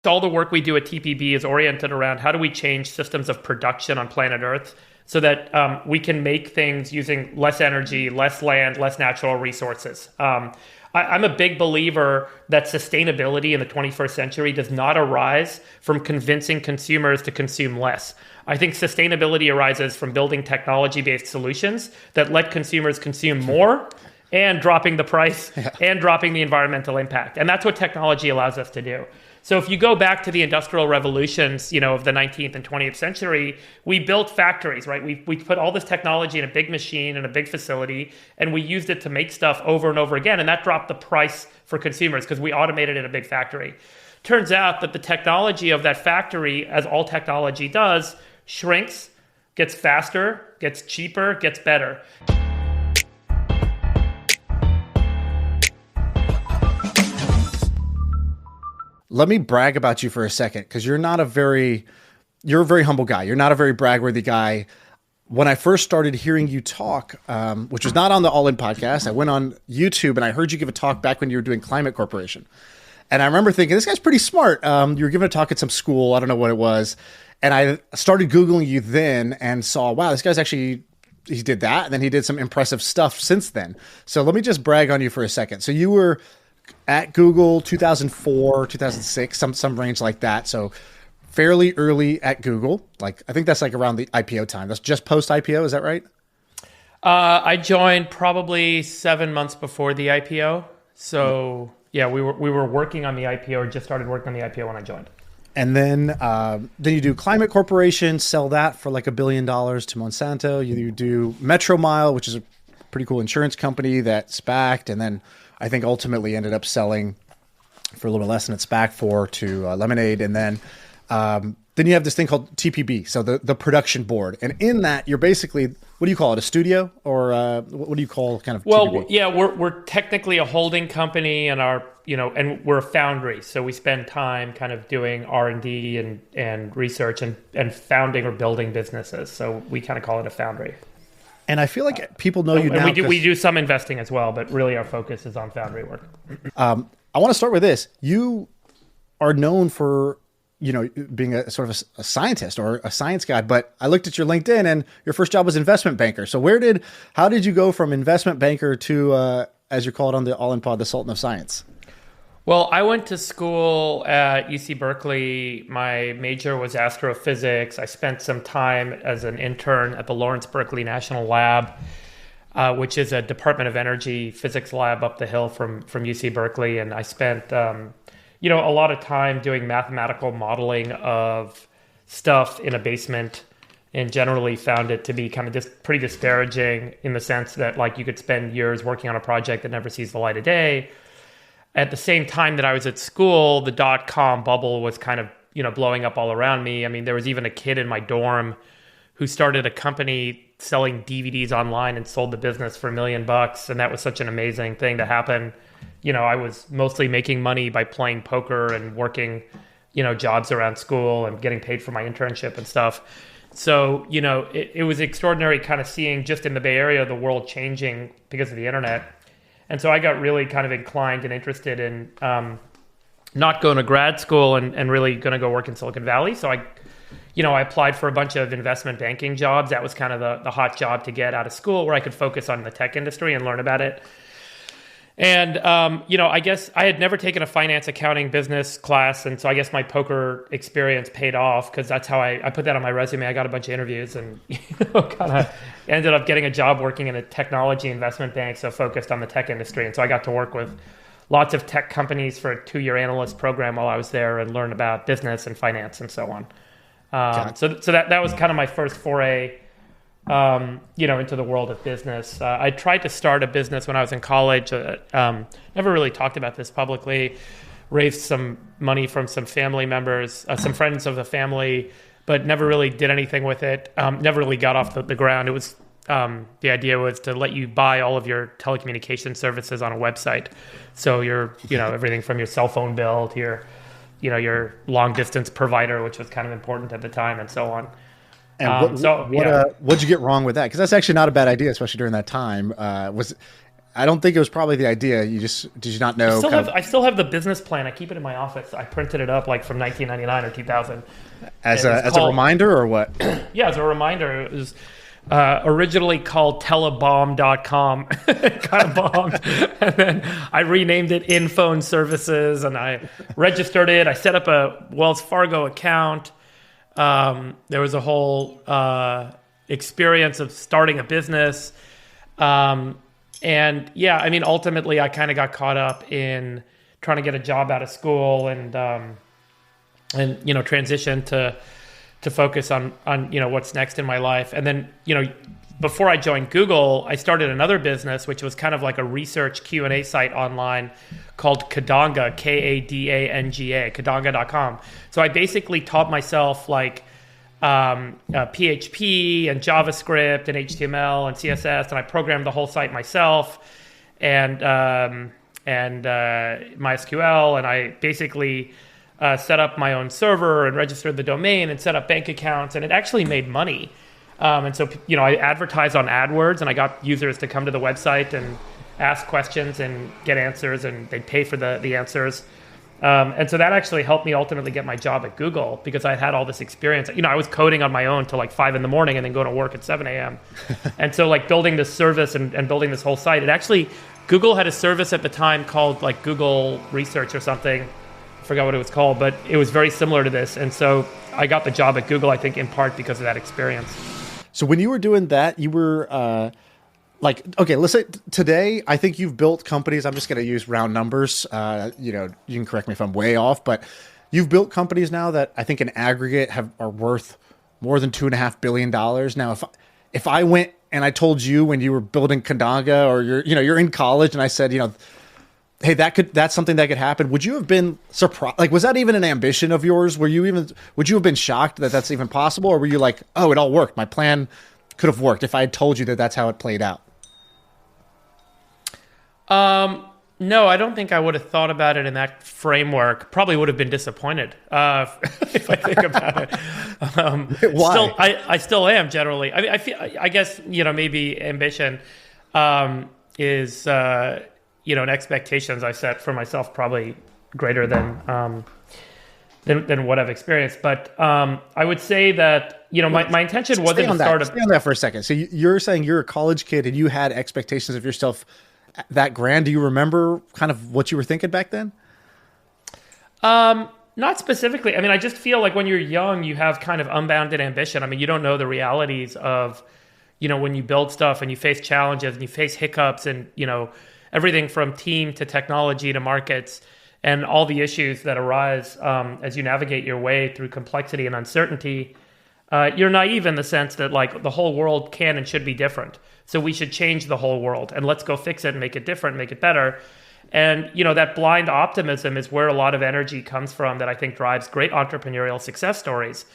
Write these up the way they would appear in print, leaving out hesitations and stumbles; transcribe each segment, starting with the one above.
All the work we do at TPB is oriented around how do we change systems of production on planet Earth so that we can make things using less energy, less land, less natural resources. I'm a big believer that sustainability in the 21st century does not arise from convincing consumers to consume less. I think sustainability arises from building technology-based solutions that let consumers consume more and dropping the price and dropping the environmental impact. And that's what technology allows us to do. So if you go back to the industrial revolutions, of the 19th and 20th century, we built factories, right? We put all this technology in a big machine in a big facility, and we used it to make stuff over and over again. And that dropped the price for consumers because we automated in a big factory. Turns out that the technology of that factory, as all technology does, shrinks, gets faster, gets cheaper, gets better. Let me brag about you for a second, because you're a very humble guy. You're not a very bragworthy guy. When I first started hearing you talk, which was not on the All In podcast, I went on YouTube and I heard you give a talk back when you were doing Climate Corporation. And I remember thinking, this guy's pretty smart. You were giving a talk at some school. I don't know what it was. And I started Googling you then and saw, wow, this guy's he did that. And then he did some impressive stuff since then. So let me just brag on you for a second. So you were at Google 2004, 2006, some range like that. So fairly early at Google. I think that's around the IPO time. That's just post IPO. Is that right? I joined probably 7 months before the IPO. So yeah, we were working on the IPO, or just started working on the IPO when I joined. And then you do Climate Corporation, sell that for $1 billion to Monsanto. You do Metro Mile, which is a pretty cool insurance company that SPAC'd, and then I think ultimately ended up selling for a little bit less than it's SPAC for to Lemonade. And then you have this thing called TPB, so the production board. And in that, you're basically, what do you call it, a studio? Or what do you call kind of TPB? Well, yeah, we're technically a holding company, and and we're a foundry. So we spend time kind of doing R&D and research and founding or building businesses. So we kind of call it a foundry. And I feel like people know you now. And we do some investing as well, but really our focus is on foundry work. I want to start with this. You are known for, being a sort of a scientist or a science guy, but I looked at your LinkedIn and your first job was investment banker. So how did you go from investment banker to, as you call it on the All In Pod, the Sultan of Science? Well, I went to school at UC Berkeley. My major was astrophysics. I spent some time as an intern at the Lawrence Berkeley National Lab, which is a Department of Energy physics lab up the hill from UC Berkeley. And I spent, a lot of time doing mathematical modeling of stuff in a basement, and generally found it to be kind of just pretty disparaging in the sense that you could spend years working on a project that never sees the light of day. At the same time that I was at school, the dot-com bubble was kind of, blowing up all around me. I mean, there was even a kid in my dorm who started a company selling DVDs online and sold the business for $1 million. And that was such an amazing thing to happen. I was mostly making money by playing poker and working, jobs around school and getting paid for my internship and stuff. So, it was extraordinary kind of seeing just in the Bay Area, the world changing because of the internet. And so I got really kind of inclined and interested in not going to grad school and really going to go work in Silicon Valley. So I applied for a bunch of investment banking jobs. That was kind of the hot job to get out of school, where I could focus on the tech industry and learn about it. And, I guess I had never taken a finance, accounting, business class. And so I guess my poker experience paid off, because that's how I put that on my resume. I got a bunch of interviews and, kind of ended up getting a job working in a technology investment bank, so focused on the tech industry. And so I got to work with lots of tech companies for a 2-year analyst program while I was there, and learn about business and finance and so on. So that was kind of my first foray into the world of business. I tried to start a business when I was in college. Never really talked about this publicly. Raised some money from some family members, some friends of the family, but never really did anything with it. Never really got off the ground. It was the idea was to let you buy all of your telecommunication services on a website. So your everything from your cell phone bill to your long distance provider, which was kind of important at the time, and so on. And what'd you get wrong with that? Because that's actually not a bad idea, especially during that time. I don't think it was probably the idea. Did you not know? I still have the business plan. I keep it in my office. I printed it up like from 1999 or 2000. As a reminder or what? Yeah, as a reminder. It was originally called telebomb.com. It kind of bombed. And then I renamed it InPhone Services, and I registered it. I set up a Wells Fargo account. There was a whole experience of starting a business. And yeah, I mean, ultimately, I kind of got caught up in trying to get a job out of school and transition to focus on what's next in my life. And then, before I joined Google, I started another business, which was kind of like a research Q&A site online called Kadanga, Kadanga, Kadanga.com. So I basically taught myself like PHP and JavaScript and HTML and CSS, and I programmed the whole site myself and MySQL, and I basically set up my own server and registered the domain and set up bank accounts, and it actually made money. And so, I advertised on AdWords, and I got users to come to the website and ask questions and get answers, and they'd pay for the answers. And so that actually helped me ultimately get my job at Google, because I had all this experience. I was coding on my own till like 5 a.m. and then going to work at 7 a.m. And so like building this service and building this whole site, Google had a service at the time called like Google Research or something. I forgot what it was called, but it was very similar to this. And so I got the job at Google, I think, in part because of that experience. So when you were doing that, you were okay, let's say today, I think you've built companies. I'm just going to use round numbers. You can correct me if I'm way off, but you've built companies now that I think in aggregate are worth more than $2.5 billion. Now, if I went and I told you when you were building Kadanga, or you're in college, and I said, hey, that's something that could happen, would you have been surprised? Like, was that even an ambition of yours? Would you have been shocked that that's even possible? Or were you like, oh, it all worked. My plan could have worked if I had told you that that's how it played out? No, I don't think I would have thought about it in that framework. Probably would have been disappointed if I think about it. Why? I still am generally. I mean, I guess maybe ambition is and expectations I set for myself probably greater than what I've experienced. But I would say that my intention wasn't to start. Stay on that for a second. So you're saying you're a college kid and you had expectations of yourself that grand. Do you remember kind of what you were thinking back then? Not specifically. I mean, I just feel like when you're young, you have kind of unbounded ambition. I mean, you don't know the realities of, when you build stuff and you face challenges and you face hiccups and, everything from team to technology to markets and all the issues that arise as you navigate your way through complexity and uncertainty. You're naive in the sense that like the whole world can and should be different. So we should change the whole world and let's go fix it and make it different, make it better. And, that blind optimism is where a lot of energy comes from that I think drives great entrepreneurial success stories.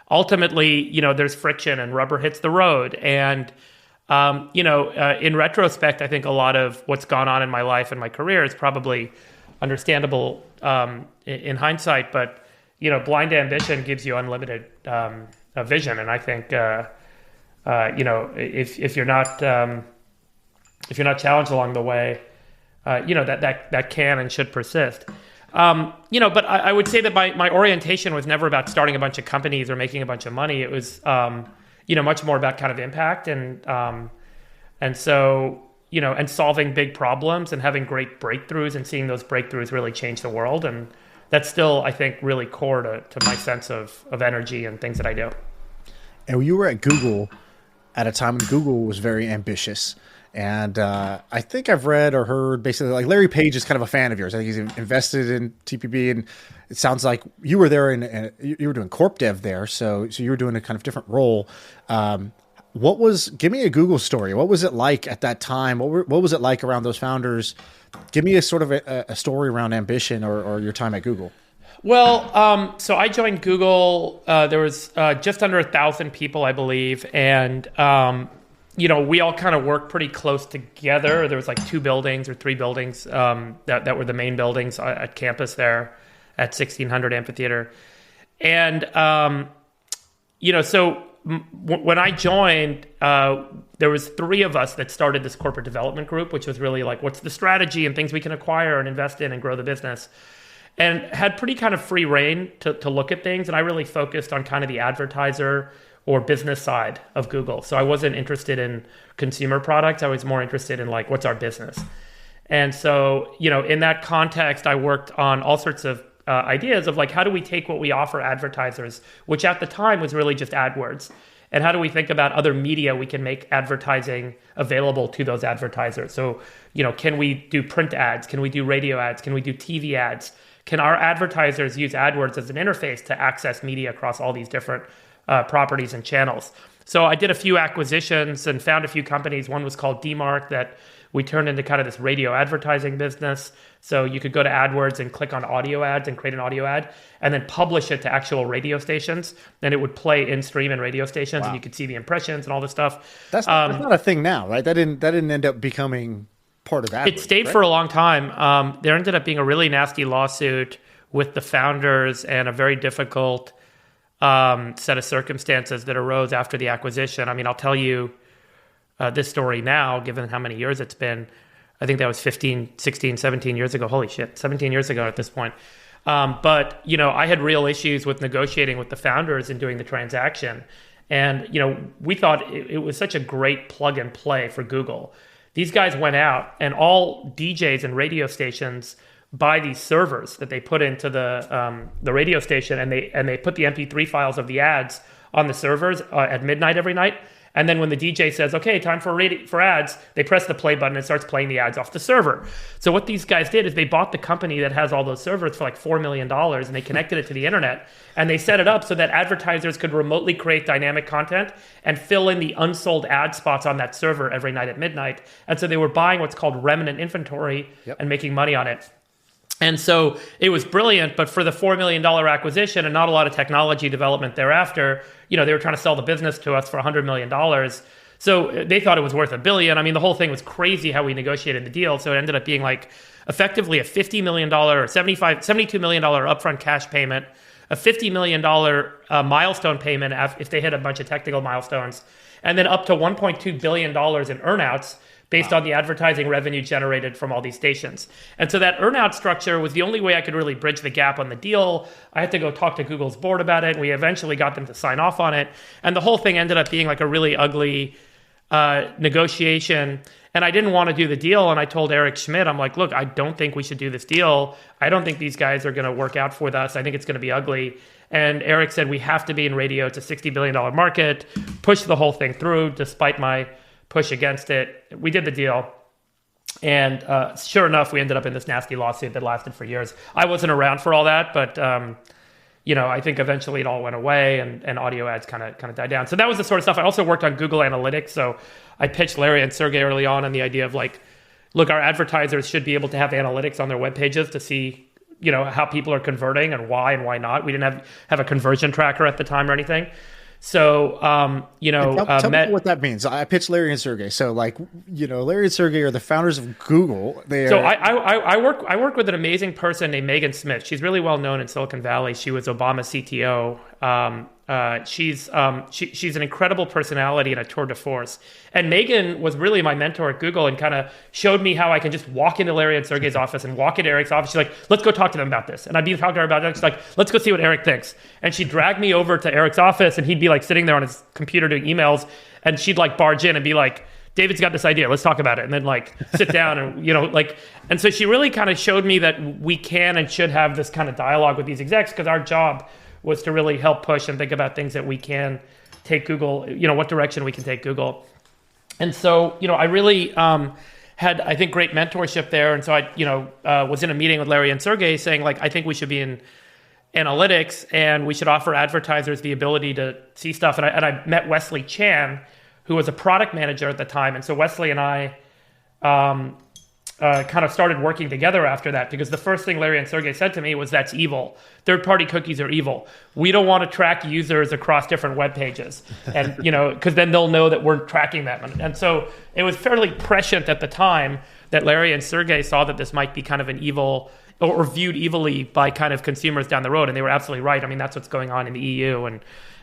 Ultimately, there's friction and rubber hits the road. And, in retrospect, I think a lot of what's gone on in my life and my career is probably understandable in hindsight. But, blind ambition gives you unlimited vision. And I think, if you're not challenged along the way, that can and should persist. But I would say that my orientation was never about starting a bunch of companies or making a bunch of money. It was, much more about kind of impact and so, and solving big problems and having great breakthroughs and seeing those breakthroughs really change the world. And that's still, I think, really core to my sense of energy and things that I do. And you were at Google at a time when Google was very ambitious. And I think I've read or heard basically like Larry Page is kind of a fan of yours. I think he's invested in TPB, and it sounds like you were there and you were doing corp dev there. So you were doing a kind of different role. Give me a Google story. What was it like at that time? What was it like around those founders? Give me a sort of a story around ambition or your time at Google. Well, so I joined Google. There was just under 1,000 people, I believe. And, we all kind of worked pretty close together. There was like 2 buildings or 3 buildings that were the main buildings at campus there at 1600 Amphitheater. And, so when I joined, there was 3 of us that started this corporate development group, which was really like, what's the strategy and things we can acquire and invest in and grow the business, and had pretty kind of free reign to look at things. And I really focused on kind of the advertiser or business side of Google. So I wasn't interested in consumer products. I was more interested in like, what's our business? And so, in that context, I worked on all sorts of ideas of like, how do we take what we offer advertisers, which at the time was really just AdWords, and how do we think about other media we can make advertising available to those advertisers? So, can we do print ads? Can we do radio ads? Can we do TV ads? Can our advertisers use AdWords as an interface to access media across all these different properties and channels? So I did a few acquisitions and found a few companies. One was called DMark that we turned into kind of this radio advertising business. So you could go to AdWords and click on audio ads and create an audio ad and then publish it to actual radio stations. And it would play in stream in radio stations. Wow. And you could see the impressions and all this stuff. That's not a thing now, right? That didn't end up becoming part of AdWords. It stayed right? for a long time. There ended up being a really nasty lawsuit with the founders and a very difficult set of circumstances that arose after the acquisition. I mean, I'll tell you this story now, given how many years it's been. I think that was 15, 16, 17 years ago. Holy shit, 17 years ago at this point. But, I had real issues with negotiating with the founders and doing the transaction. And, we thought it was such a great plug and play for Google. These guys went out and all DJs and radio stations buy these servers that they put into the radio station, and they put the MP3 files of the ads on the servers at midnight every night. And then when the DJ says, okay, time for ads, they press the play button and it starts playing the ads off the server. So what these guys did is they bought the company that has all those servers for like $4 million, and they connected it to the internet. And they set it up so that advertisers could remotely create dynamic content and fill in the unsold ad spots on that server every night at midnight. And so they were buying what's called remnant inventory and making money on it. And so it was brilliant, but for the $4 million acquisition and not a lot of technology development thereafter, they were trying to sell the business to us for $100 million. So they thought it was worth $1 billion. I mean, the whole thing was crazy how we negotiated the deal. So it ended up being like effectively a $50 million or $72 million upfront cash payment, a $50 million milestone payment if they hit a bunch of technical milestones, and then up to $1.2 billion in earnouts based on the advertising revenue generated from all these stations. And so that earnout structure was the only way I could really bridge the gap on the deal. I had to go talk to Google's board about it. We eventually got them to sign off on it. And the whole thing ended up being like a really ugly negotiation. And I didn't want to do the deal. And I told Eric Schmidt, I'm like, look, I don't think we should do this deal. I don't think these guys are going to work out for us. I think it's going to be ugly. And Eric said, we have to be in radio. It's a $60 billion market. Push the whole thing through despite my push against it. We did the deal. And sure enough, we ended up in this nasty lawsuit that lasted for years. I wasn't around for all that, but I think eventually it all went away and audio ads kind of died down. So that was the sort of stuff. I also worked on Google Analytics. So I pitched Larry and Sergey early on the idea of like, look, our advertisers should be able to have analytics on their web pages to see, how people are converting and why not. We didn't have a conversion tracker at the time or anything. So, tell me what that means. I pitched Larry and Sergey. So like, Larry and Sergey are the founders of Google. I work with an amazing person named Megan Smith. She's really well known in Silicon Valley. She was Obama's CTO. She's an incredible personality and a tour de force. And Megan was really my mentor at Google and kind of showed me how I can just walk into Larry and Sergey's office and walk into Eric's office. She's like, let's go talk to them about this. And I'd be talking to her about it. She's like, let's go see what Eric thinks. And she'd drag me over to Eric's office and he'd be like sitting there on his computer doing emails. And she'd like barge in and be like, David's got this idea. Let's talk about it. And then like sit down and, and so she really kind of showed me that we can and should have this kind of dialogue with these execs because our job was to really help push and think about things that we can take Google, what direction we can take Google. And so, I really had, I think, great mentorship there. And so I, was in a meeting with Larry and Sergey saying, like, I think we should be in analytics and we should offer advertisers the ability to see stuff. And I met Wesley Chan, who was a product manager at the time. And so Wesley and I kind of started working together after that because the first thing Larry and Sergey said to me was, that's evil. Third-party cookies are evil. We don't want to track users across different web pages. And, because then they'll know that we're tracking them. And so it was fairly prescient at the time that Larry and Sergey saw that this might be kind of an evil or viewed evilly by kind of consumers down the road. And they were absolutely right. I mean, that's what's going on in the EU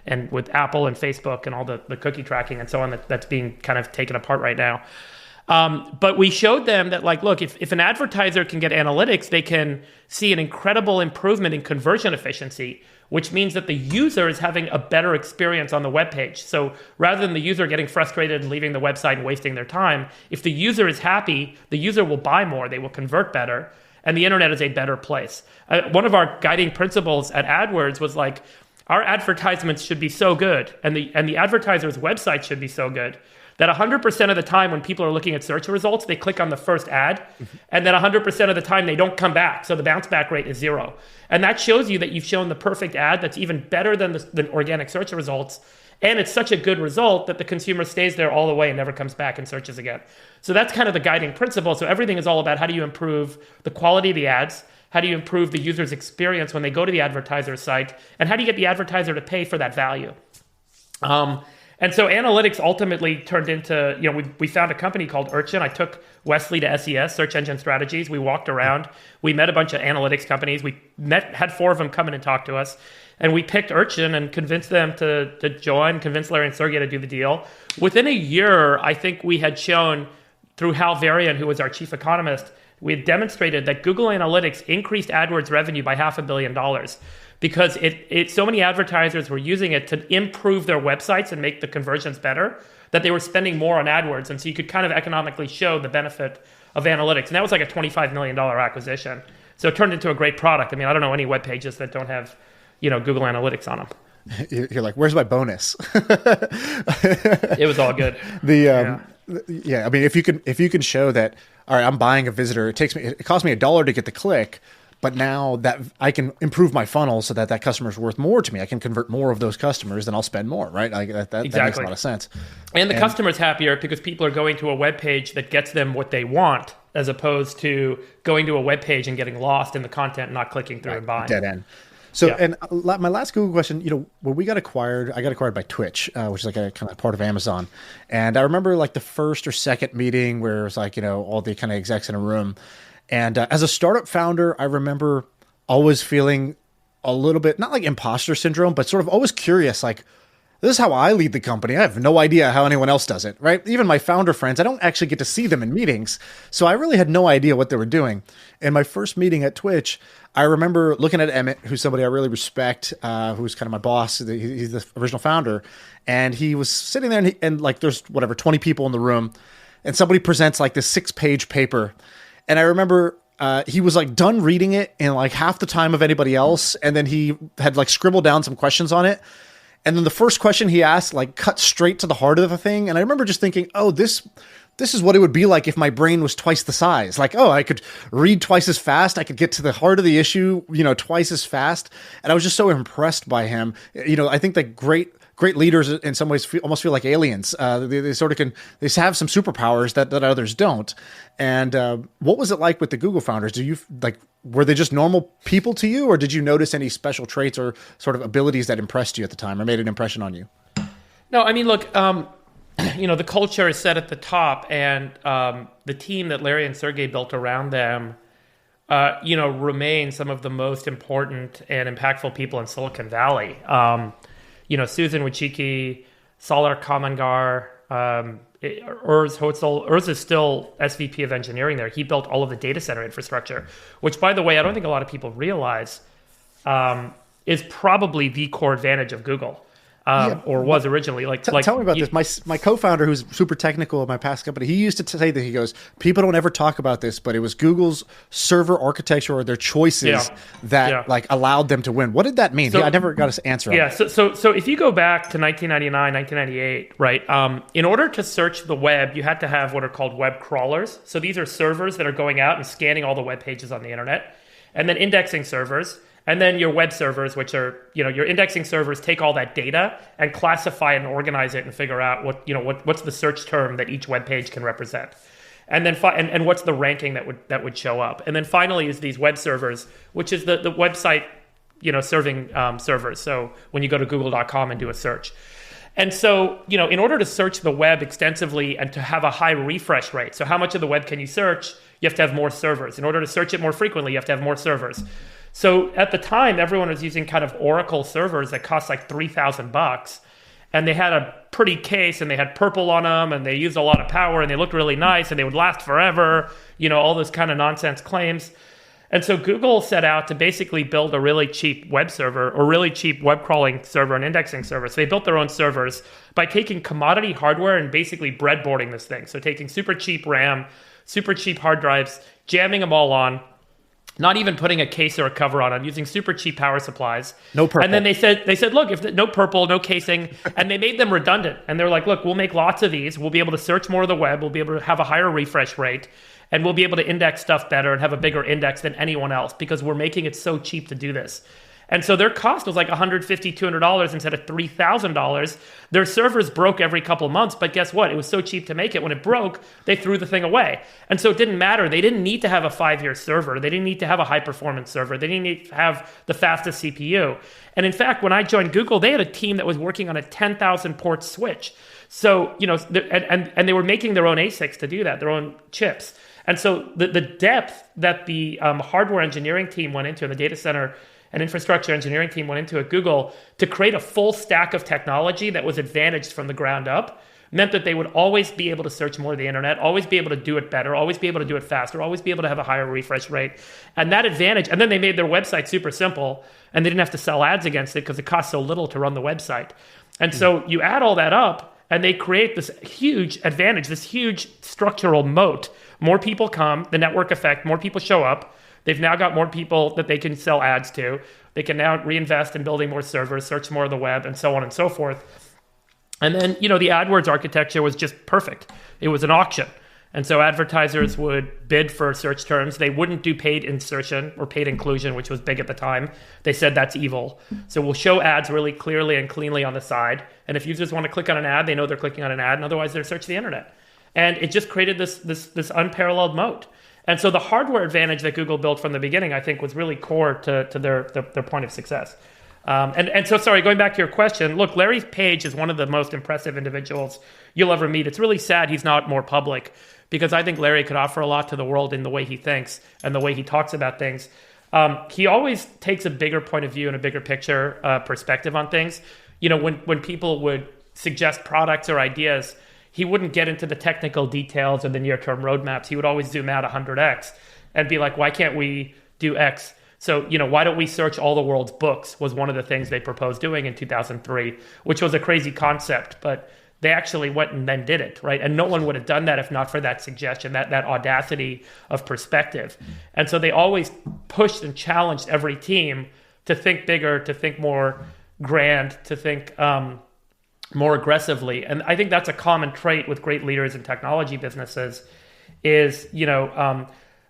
and with Apple and Facebook and all the cookie tracking and so on that's being kind of taken apart right now. But we showed them that, like, look, if an advertiser can get analytics, they can see an incredible improvement in conversion efficiency, which means that the user is having a better experience on the web page. So rather than the user getting frustrated and leaving the website and wasting their time, if the user is happy, the user will buy more, they will convert better, and the internet is a better place. One of our guiding principles at AdWords was like, our advertisements should be so good, and the advertiser's website should be so good, that 100% of the time when people are looking at search results, they click on the first ad, and then 100% of the time they don't come back. So the bounce back rate is 0. And that shows you that you've shown the perfect ad that's even better than the organic search results. And it's such a good result that the consumer stays there all the way and never comes back and searches again. So that's kind of the guiding principle. So everything is all about how do you improve the quality of the ads? How do you improve the user's experience when they go to the advertiser's site? And how do you get the advertiser to pay for that value? And so analytics ultimately turned into, we found a company called Urchin. I took Wesley to SES, Search Engine Strategies. We walked around. We met a bunch of analytics companies. We had 4 of them come in and talk to us. And we picked Urchin and convinced them to join, convinced Larry and Sergey to do the deal. Within a year, I think we had shown through Hal Varian, who was our chief economist, we had demonstrated that Google Analytics increased AdWords revenue by $500 million. Because so many advertisers were using it to improve their websites and make the conversions better, that they were spending more on AdWords. And so you could kind of economically show the benefit of analytics. And that was like a $25 million acquisition. So it turned into a great product. I mean, I don't know any web pages that don't have, Google Analytics on them. You're like, where's my bonus? It was all good. I mean, if you can show that, all right, I'm buying a visitor, it costs me $1 to get the click. But now that I can improve my funnel so that customer is worth more to me, I can convert more of those customers, then I'll spend more, right? Like that makes a lot of sense. And the customer's happier because people are going to a web page that gets them what they want, as opposed to going to a web page and getting lost in the content and not clicking through and buying. Dead end. So, and my last Google question, when we got acquired, I got acquired by Twitch, which is like a kind of part of Amazon. And I remember like the first or second meeting where it was like, all the kind of execs in a room. And as a startup founder, I remember always feeling a little bit, not like imposter syndrome, but sort of always curious, like, this is how I lead the company. I have no idea how anyone else does it, right? Even my founder friends, I don't actually get to see them in meetings. So I really had no idea what they were doing. In my first meeting at Twitch, I remember looking at Emmett, who's somebody I really respect, who's kind of my boss. He's the original founder. And he was sitting there and like there's 20 people in the room. And somebody presents like this 6-page paper. And I remember he was like done reading it in like half the time of anybody else. And then he had like scribbled down some questions on it. And then the first question he asked like cut straight to the heart of the thing. And I remember just thinking, oh, this is what it would be like if my brain was twice the size. Like, oh, I could read twice as fast. I could get to the heart of the issue, twice as fast. And I was just so impressed by him. I think that great leaders in some ways almost feel like aliens. They sort of they have some superpowers that others don't. And what was it like with the Google founders? Were they just normal people to you, or did you notice any special traits or sort of abilities that impressed you at the time or made an impression on you? No, I mean, look, the culture is set at the top, and the team that Larry and Sergey built around them, remain some of the most important and impactful people in Silicon Valley. Susan Wojcicki, Salar Kamangar, Urs Hotzel. Urs is still SVP of engineering there. He built all of the data center infrastructure, which, by the way, I don't think a lot of people realize is probably the core advantage of Google. Or was originally. Tell me about this. My co-founder, who's super technical at my past company, he used to say that, he goes, people don't ever talk about this, but it was Google's server architecture or their choices that allowed them to win. What did that mean? I never got an answer. Yeah. So if you go back to 1999, 1998, right? In order to search the web, you had to have what are called web crawlers. So these are servers that are going out and scanning all the web pages on the internet, and then indexing servers. And then your web servers, which are, your indexing servers, take all that data and classify it and organize it and figure out what's the search term that each web page can represent. And then and what's the ranking that would show up. And then finally is these web servers, which is the website, serving servers. So when you go to google.com and do a search. And so, in order to search the web extensively and to have a high refresh rate, so how much of the web can you search? you have to have more servers. In order to search it more frequently, you have to have more servers. So at the time, everyone was using kind of Oracle servers that cost like $3,000. And they had a pretty case, and they had purple on them, and they used a lot of power, and they looked really nice, and they would last forever, all those kind of nonsense claims. And so Google set out to basically build a really cheap web server, or really cheap web crawling server and indexing server. So they built their own servers by taking commodity hardware and basically breadboarding this thing. So taking super cheap RAM, super cheap hard drives, jamming them all on, not even putting a case or a cover on them, using super cheap power supplies. No purple. And then they said, look, if no purple, no casing, and they made them redundant. And they're like, look, we'll make lots of these. We'll be able to search more of the web. We'll be able to have a higher refresh rate, and we'll be able to index stuff better and have a bigger index than anyone else because we're making it so cheap to do this. And so their cost was like $150, $200 instead of $3,000. Their servers broke every couple of months, but guess what? It was so cheap to make it. When it broke, they threw the thing away. And so it didn't matter. They didn't need to have a 5-year server. They didn't need to have a high-performance server. They didn't need to have the fastest CPU. And in fact, when I joined Google, they had a team that was working on a 10,000-port switch. So, and they were making their own ASICs to do that, their own chips. And so the depth that the hardware engineering team went into, and the data center and infrastructure engineering team went into at Google to create a full stack of technology that was advantaged from the ground up meant that they would always be able to search more of the internet, always be able to do it better, always be able to do it faster, always be able to have a higher refresh rate. And that advantage, and then they made their website super simple, and they didn't have to sell ads against it because it cost so little to run the website. And so you add all that up, and they create this huge advantage, this huge structural moat. More people come, the network effect, more people show up. They've now got more people that they can sell ads to. They can now reinvest in building more servers, search more of the web, and so on and so forth. And then, the AdWords architecture was just perfect. It was an auction. And so advertisers would bid for search terms. They wouldn't do paid insertion or paid inclusion, which was big at the time. They said that's evil. So we'll show ads really clearly and cleanly on the side. And if users want to click on an ad, they know they're clicking on an ad, and otherwise they're searching the internet. And it just created this unparalleled moat. And so the hardware advantage that Google built from the beginning, I think, was really core to their point of success. And so, sorry, going back to your question, look, Larry Page is one of the most impressive individuals you'll ever meet. It's really sad he's not more public because I think Larry could offer a lot to the world in the way he thinks and the way he talks about things. He always takes a bigger point of view and a bigger picture perspective on things. When people would suggest products or ideas, he wouldn't get into the technical details or the near-term roadmaps. He would always zoom out 100x and be like, why can't we do X? So, why don't we search all the world's books was one of the things they proposed doing in 2003, which was a crazy concept, but they actually went and then did it, right? And no one would have done that if not for that suggestion, that audacity of perspective. And so they always pushed and challenged every team to think bigger, to think more grand, to think more aggressively. And I think that's a common trait with great leaders in technology businesses is,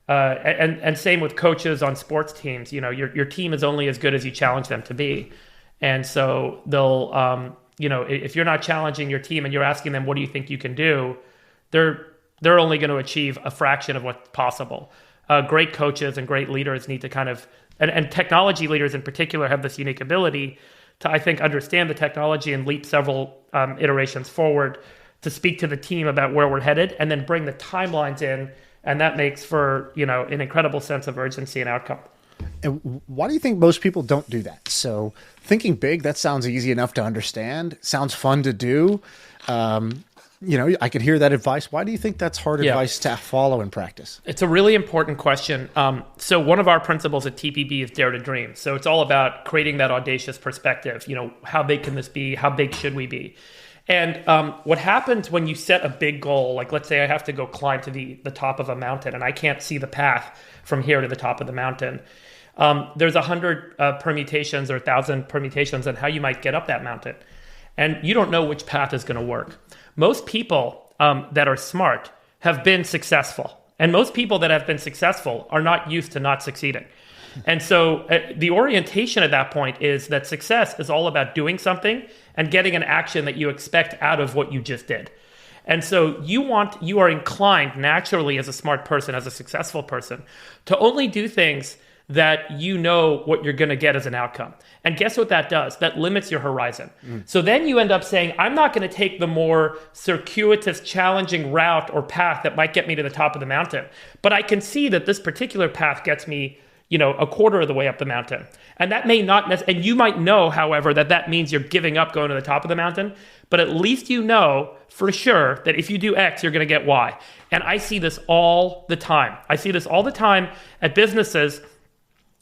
and same with coaches on sports teams. Your team is only as good as you challenge them to be. And so they'll, if you're not challenging your team and you're asking them, what do you think you can do? They're only going to achieve a fraction of what's possible. Great coaches and great leaders need to kind of, and technology leaders in particular have this unique ability to, I think, understand the technology and leap several iterations forward to speak to the team about where we're headed and then bring the timelines in. And that makes for, an incredible sense of urgency and outcome. And why do you think most people don't do that? So thinking big, that sounds easy enough to understand. Sounds fun to do. I could hear that advice. Why do you think that's hard advice to follow in practice? It's a really important question. So one of our principles at TPB is Dare to Dream. So it's all about creating that audacious perspective. How big can this be? How big should we be? And what happens when you set a big goal, like let's say I have to go climb to the top of a mountain and I can't see the path from here to the top of the mountain. There's 100 permutations or 1,000 permutations on how you might get up that mountain. And you don't know which path is going to work. Most people that are smart have been successful. And most people that have been successful are not used to not succeeding. And so the orientation at that point is that success is all about doing something and getting an action that you expect out of what you just did. And so you are inclined naturally as a smart person, as a successful person, to only do things that you know what you're going to get as an outcome. And guess what that does? That limits your horizon. So then you end up saying, I'm not going to take the more circuitous, challenging route or path that might get me to the top of the mountain. But I can see that this particular path gets me, a quarter of the way up the mountain. And that may not, and you might know, however, that means you're giving up going to the top of the mountain. But at least you know for sure that if you do X, you're going to get Y. And I see this all the time. I see this all the time at businesses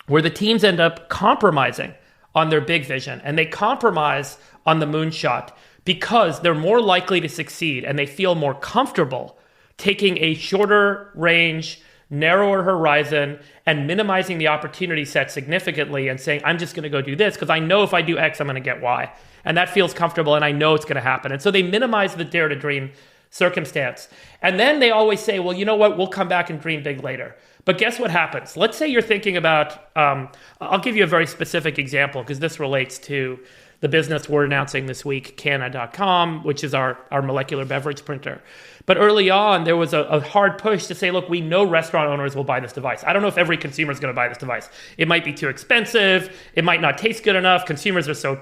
where the teams end up compromising on their big vision, and they compromise on the moonshot because they're more likely to succeed and they feel more comfortable taking a shorter range, narrower horizon, and minimizing the opportunity set significantly and saying, I'm just going to go do this because I know if I do X, I'm going to get Y. And that feels comfortable and I know it's going to happen. And so they minimize the dare to dream circumstance. And then they always say, well, you know what? We'll come back and dream big later. But guess what happens? Let's say you're thinking about, I'll give you a very specific example because this relates to the business we're announcing this week, Cana.com, which is our molecular beverage printer. But early on, there was a hard push to say, look, we know restaurant owners will buy this device. I don't know if every consumer is going to buy this device. It might be too expensive. It might not taste good enough. Consumers are so,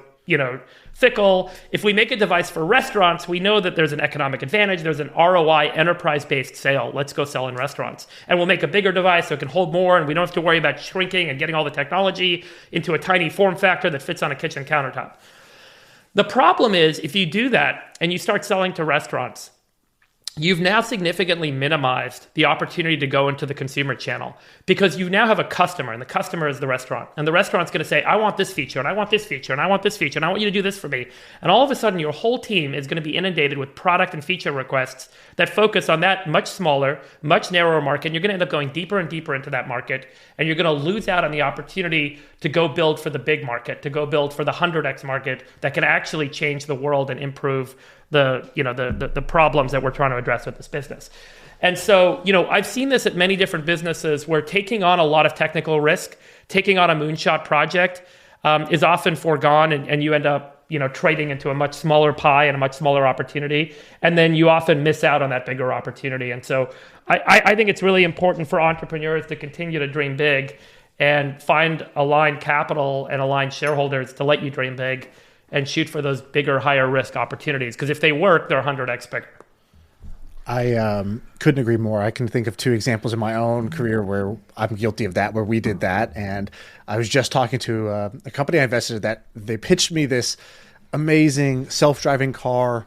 fickle. If we make a device for restaurants, we know that there's an economic advantage. There's an ROI enterprise-based sale. Let's go sell in restaurants. And we'll make a bigger device so it can hold more and we don't have to worry about shrinking and getting all the technology into a tiny form factor that fits on a kitchen countertop. The problem is if you do that and you start selling to restaurants, you've now significantly minimized the opportunity to go into the consumer channel because you now have a customer, and the customer is the restaurant. And the restaurant's going to say, I want this feature, and I want this feature, and I want this feature, and I want you to do this for me. And all of a sudden, your whole team is going to be inundated with product and feature requests that focus on that much smaller, much narrower market. And you're going to end up going deeper and deeper into that market, and you're going to lose out on the opportunity to go build for the big market, to go build for the 100x market that can actually change the world and improve the problems that we're trying to address with this business. And so, I've seen this at many different businesses where taking on a lot of technical risk, taking on a moonshot project is often foregone, and you end up, trading into a much smaller pie and a much smaller opportunity. And then you often miss out on that bigger opportunity. And so I think it's really important for entrepreneurs to continue to dream big and find aligned capital and aligned shareholders to let you dream big and shoot for those bigger, higher risk opportunities. Because if they work, they're 100x bigger. I couldn't agree more. I can think of two examples in my own career where I'm guilty of that, where we did that. And I was just talking to a company I invested in that they pitched me this amazing self-driving car,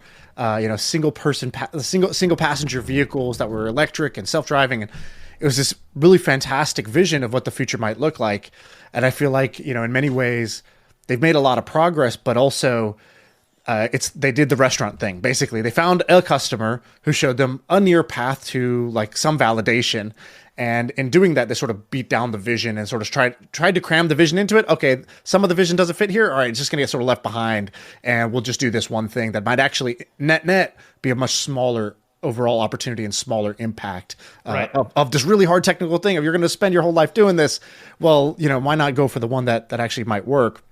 single passenger vehicles that were electric and self-driving. And it was this really fantastic vision of what the future might look like. And I feel like, in many ways, they've made a lot of progress, but also they did the restaurant thing. Basically, they found a customer who showed them a near path to like some validation. And in doing that, they sort of beat down the vision and sort of tried to cram the vision into it. Okay, some of the vision doesn't fit here. All right, it's just going to get sort of left behind. And we'll just do this one thing that might actually net be a much smaller overall opportunity and smaller impact of this really hard technical thing. If you're going to spend your whole life doing this, well, why not go for the one that actually might work?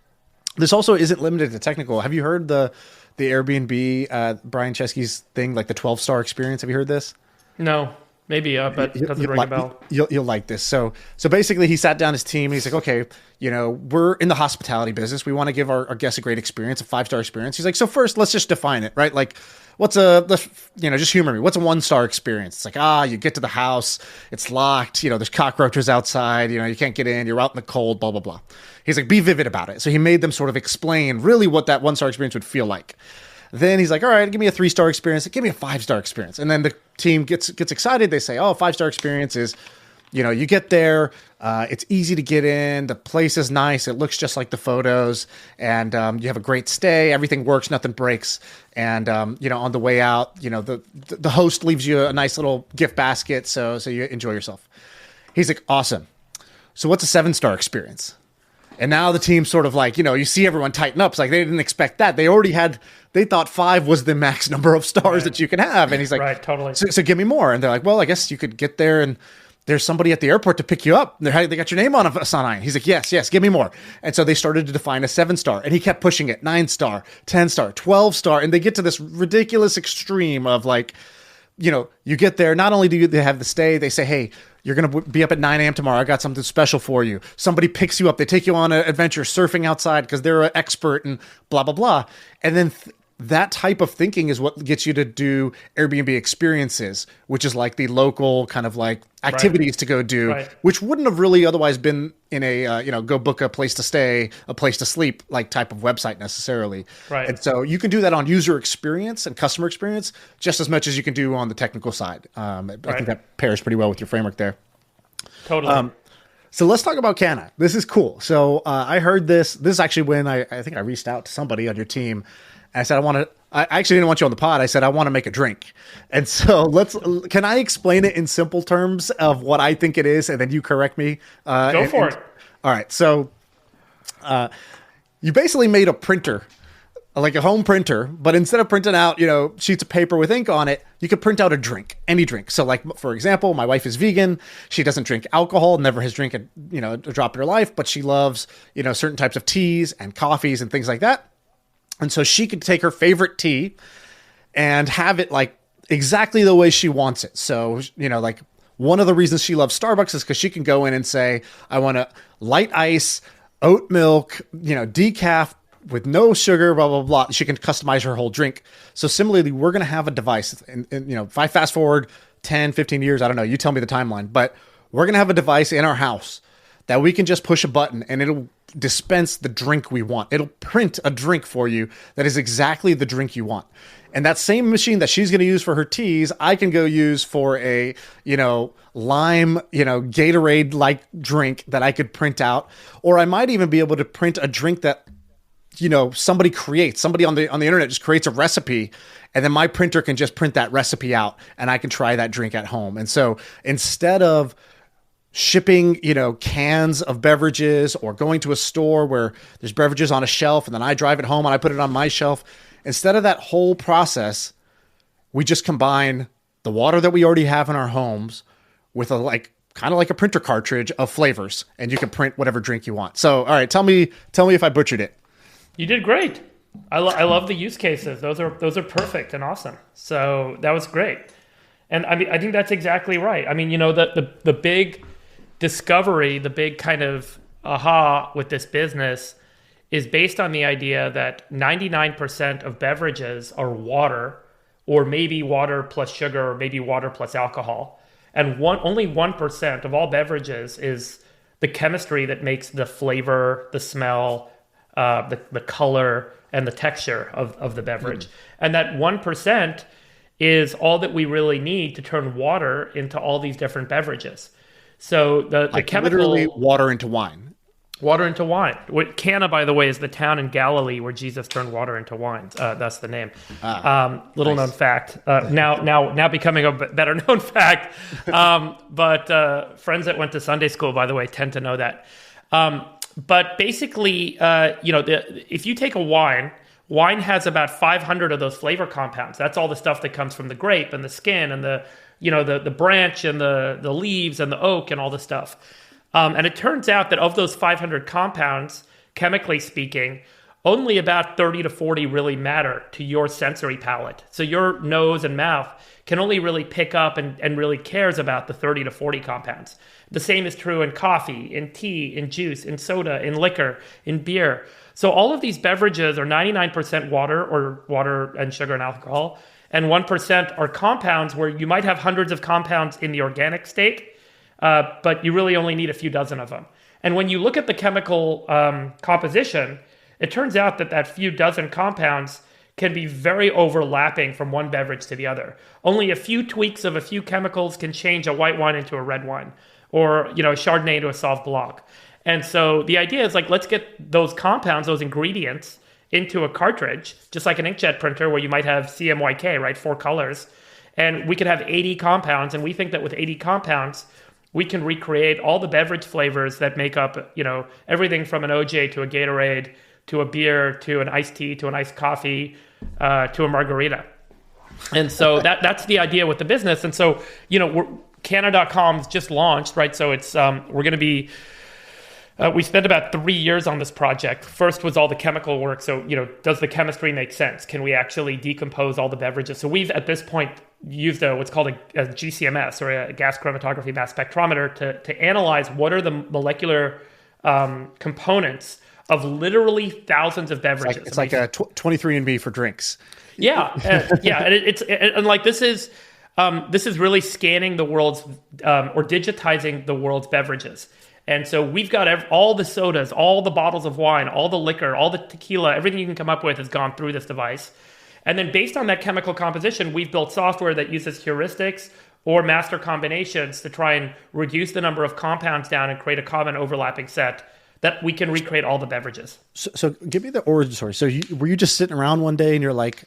This also isn't limited to technical. Have you heard the Airbnb, Brian Chesky's thing, like the 12-star experience? Have you heard this? No, maybe, but it doesn't ring a bell. You'll like this. So basically he sat down his team and he's like, okay, we're in the hospitality business. We want to give our guests a great experience, a 5-star experience. He's like, so first let's just define it, right? Like just humor me. What's a 1-star experience? It's like, you get to the house, it's locked, there's cockroaches outside, you can't get in, you're out in the cold, blah, blah, blah. He's like, be vivid about it. So he made them sort of explain really what that 1-star experience would feel like. Then he's like, all right, give me a 3-star experience. Give me a 5-star experience. And then the team gets excited. They say, 5-star experience is, you get there, it's easy to get in. The place is nice. It looks just like the photos, and you have a great stay. Everything works, nothing breaks. And on the way out, the host leaves you a nice little gift basket, so you enjoy yourself. He's like, awesome. So what's a 7-star experience? And now the team sort of like, you see everyone tighten up. It's like they didn't expect that. They thought 5 was the max number of stars that you can have. And he's like, right, totally. So give me more. And they're like, well, I guess you could get there and there's somebody at the airport to pick you up. They got your name on a sign. He's like, yes, give me more. And so they started to define a 7-star, and he kept pushing it, 9-star, 10-star, 12-star. And they get to this ridiculous extreme of like you get there, not only do they have the stay, they say, hey, you're going to be up at 9 a.m. tomorrow. I got something special for you. Somebody picks you up. They take you on an adventure surfing outside because they're an expert and blah, blah, blah. And then that type of thinking is what gets you to do Airbnb experiences, which is like the local kind of like activities to go do, which wouldn't have really otherwise been in a, go book a place to stay, a place to sleep, like type of website necessarily. Right. And so you can do that on user experience and customer experience just as much as you can do on the technical side. I think that pairs pretty well with your framework there. Totally. So let's talk about Cana. This is cool. So I heard this. This is actually when I think I reached out to somebody on your team. I said, I actually didn't want you on the pod. I said, I want to make a drink. And so can I explain it in simple terms of what I think it is? And then you correct me. Go for it. All right. So you basically made a printer, like a home printer, but instead of printing out, sheets of paper with ink on it, you could print out a drink, any drink. So like, for example, my wife is vegan. She doesn't drink alcohol, never has drank a drop in her life, but she loves, certain types of teas and coffees and things like that. And so she could take her favorite tea and have it like exactly the way she wants it. So, like one of the reasons she loves Starbucks is because she can go in and say, I want a light ice, oat milk, decaf with no sugar, blah, blah, blah. She can customize her whole drink. So similarly, we're going to have a device and if I fast forward 10, 15 years, I don't know, you tell me the timeline, but we're going to have a device in our house that we can just push a button and it'll dispense the drink we want. It'll print a drink for you that is exactly the drink you want. And that same machine that she's going to use for her teas, I can go use for a, lime, Gatorade-like drink that I could print out. Or I might even be able to print a drink that, somebody creates. Somebody on the internet just creates a recipe, and then my printer can just print that recipe out, and I can try that drink at home. And so instead of shipping, cans of beverages or going to a store where there's beverages on a shelf and then I drive it home and I put it on my shelf, instead of that whole process, we just combine the water that we already have in our homes with kind of like a printer cartridge of flavors, and you can print whatever drink you want. So, all right, tell me if I butchered it. You did great. I love the use cases. Those are perfect and awesome. So that was great. And I think that's exactly right. The big discovery, the big kind of aha with this business is based on the idea that 99% of beverages are water, or maybe water plus sugar, or maybe water plus alcohol. And only 1% of all beverages is the chemistry that makes the flavor, the smell, the color, and the texture of the beverage. And that 1% is all that we really need to turn water into all these different beverages. So the chemical, literally water into wine. Water into wine. Cana, by the way, is the town in Galilee where Jesus turned water into wine. That's the name. Little known fact. Now becoming a better known fact. But friends that went to Sunday school, by the way, tend to know that. But basically, if you take a wine has about 500 of those flavor compounds. That's all the stuff that comes from the grape and the skin and the branch and the leaves and the oak and all the stuff. And it turns out that of those 500 compounds, chemically speaking, only about 30 to 40 really matter to your sensory palate. So your nose and mouth can only really pick up and really cares about the 30 to 40 compounds. The same is true in coffee, in tea, in juice, in soda, in liquor, in beer. So all of these beverages are 99% water, or water and sugar and alcohol, and 1% are compounds where you might have hundreds of compounds in the organic state, but you really only need a few dozen of them. And when you look at the chemical composition, it turns out that few dozen compounds can be very overlapping from one beverage to the other. Only a few tweaks of a few chemicals can change a white wine into a red wine, or a Chardonnay into a Sauv Blanc. And so the idea is let's get those compounds, those ingredients, into a cartridge, just like an inkjet printer where you might have CMYK, right? 4 colors. And we could have 80 compounds. And we think that with 80 compounds, we can recreate all the beverage flavors that make up, everything from an OJ to a Gatorade, to a beer, to an iced tea, to an iced coffee, to a margarita. And so that's the idea with the business. And so, Cana.com's just launched, right? So it's, we're going to be, we spent about 3 years on this project. First was all the chemical work. So, does the chemistry make sense? Can we actually decompose all the beverages? So we've, at this point, used what's called a GCMS, or a gas chromatography mass spectrometer, to analyze what are the molecular components of literally thousands of beverages. It's like a 23andMe for drinks. Yeah, and like this is really scanning the world's or digitizing the world's beverages. And so we've got all the sodas, all the bottles of wine, all the liquor, all the tequila, everything you can come up with has gone through this device. And then based on that chemical composition, we've built software that uses heuristics or master combinations to try and reduce the number of compounds down and create a common overlapping set that we can recreate all the beverages. So give me the origin story. So were you just sitting around one day and you're like,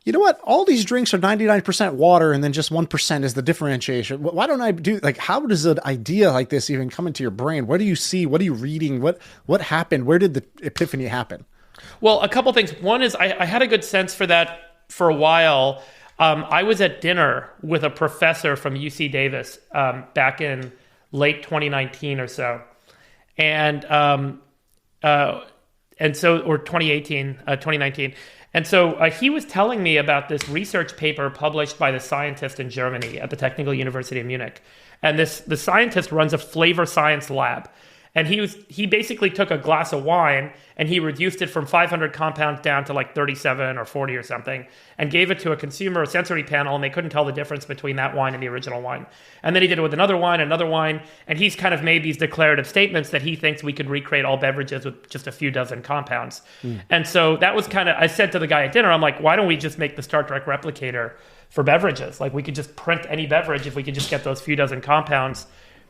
you know what? All these drinks are 99% water and then just 1% is the differentiation. Why don't I do, like, how does an idea like this even come into your brain? What do you see? What are you reading? What happened? Where did the epiphany happen? Well, a couple things. One is I had a good sense for that for a while. I was at dinner with a professor from UC Davis back in late 2019 or so. And so, or 2019. And so he was telling me about this research paper published by the scientist in Germany at the Technical University of Munich. And the scientist runs a flavor science lab. And he basically took a glass of wine and he reduced it from 500 compounds down to like 37 or 40 or something, and gave it to a consumer sensory panel, and they couldn't tell the difference between that wine and the original wine. And then he did it with another wine, and he's kind of made these declarative statements that he thinks we could recreate all beverages with just a few dozen compounds. And so that was kind of, I said to the guy at dinner, I'm like, why don't we just make the Star Trek replicator for beverages? Like, we could just print any beverage if we could just get those few dozen compounds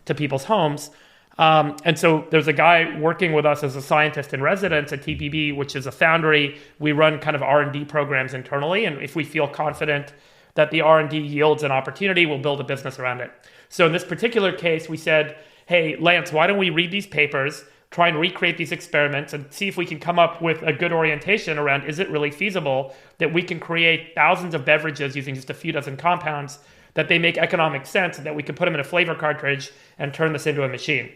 to people's homes. And so there's a guy working with us as a scientist in residence at TPB, which is a foundry. We run kind of R&D programs internally, and if we feel confident that the R&D yields an opportunity, we'll build a business around it. So in this particular case, we said, hey, Lance, why don't we read these papers, try and recreate these experiments, and see if we can come up with a good orientation around, is it really feasible that we can create thousands of beverages using just a few dozen compounds, that they make economic sense, and that we can put them in a flavor cartridge and turn this into a machine.